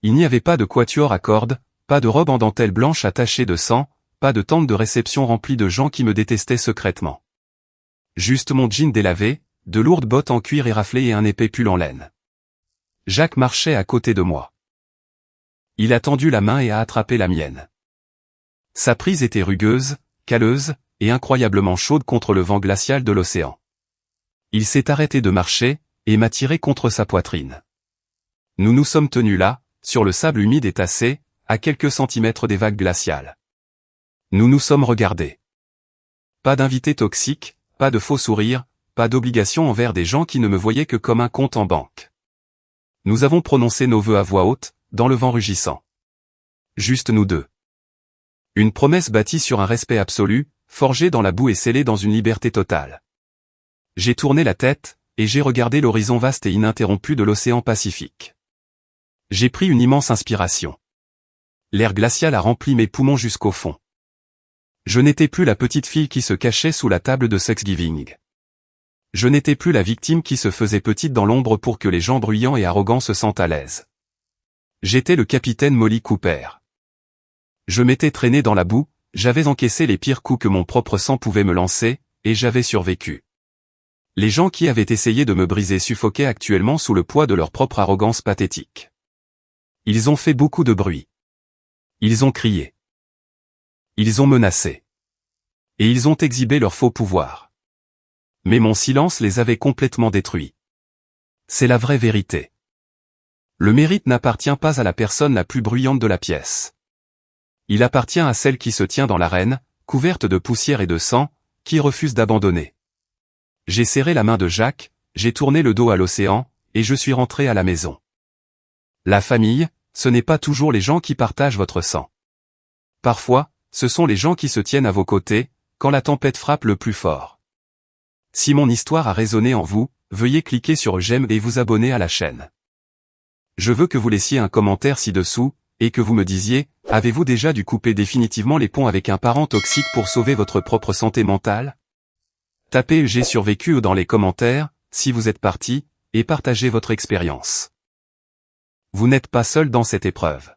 Il n'y avait pas de quatuor à cordes, pas de robe en dentelle blanche attachée de sang, pas de tente de réception remplie de gens qui me détestaient secrètement. Juste mon jean délavé, de lourdes bottes en cuir éraflées et un épais pull en laine. Jacques marchait à côté de moi. Il a tendu la main et a attrapé la mienne. Sa prise était rugueuse, calleuse, et incroyablement chaude contre le vent glacial de l'océan. Il s'est arrêté de marcher, et m'a tiré contre sa poitrine. Nous nous sommes tenus là, sur le sable humide et tassé, à quelques centimètres des vagues glaciales. Nous nous sommes regardés. Pas d'invités toxiques, pas de faux sourires, pas d'obligation envers des gens qui ne me voyaient que comme un compte en banque. Nous avons prononcé nos vœux à voix haute, dans le vent rugissant. Juste nous deux. Une promesse bâtie sur un respect absolu, forgée dans la boue et scellée dans une liberté totale. J'ai tourné la tête, et j'ai regardé l'horizon vaste et ininterrompu de l'océan Pacifique. J'ai pris une immense inspiration. L'air glacial a rempli mes poumons jusqu'au fond. Je n'étais plus la petite fille qui se cachait sous la table de Thanksgiving. Je n'étais plus la victime qui se faisait petite dans l'ombre pour que les gens bruyants et arrogants se sentent à l'aise. J'étais le capitaine Molly Cooper. Je m'étais traîné dans la boue, j'avais encaissé les pires coups que mon propre sang pouvait me lancer, et j'avais survécu. Les gens qui avaient essayé de me briser suffoquaient actuellement sous le poids de leur propre arrogance pathétique. Ils ont fait beaucoup de bruit. Ils ont crié. Ils ont menacé. Et ils ont exhibé leur faux pouvoir. Mais mon silence les avait complètement détruits. C'est la vraie vérité. Le mérite n'appartient pas à la personne la plus bruyante de la pièce. Il appartient à celle qui se tient dans l'arène, couverte de poussière et de sang, qui refuse d'abandonner. J'ai serré la main de Jacques, j'ai tourné le dos à l'océan, et je suis rentré à la maison. La famille, ce n'est pas toujours les gens qui partagent votre sang. Parfois, ce sont les gens qui se tiennent à vos côtés, quand la tempête frappe le plus fort. Si mon histoire a résonné en vous, veuillez cliquer sur j'aime et vous abonner à la chaîne. Je veux que vous laissiez un commentaire ci-dessous, et que vous me disiez, avez-vous déjà dû couper définitivement les ponts avec un parent toxique pour sauver votre propre santé mentale? Tapez j'ai survécu dans les commentaires, si vous êtes parti, et partagez votre expérience. Vous n'êtes pas seul dans cette épreuve.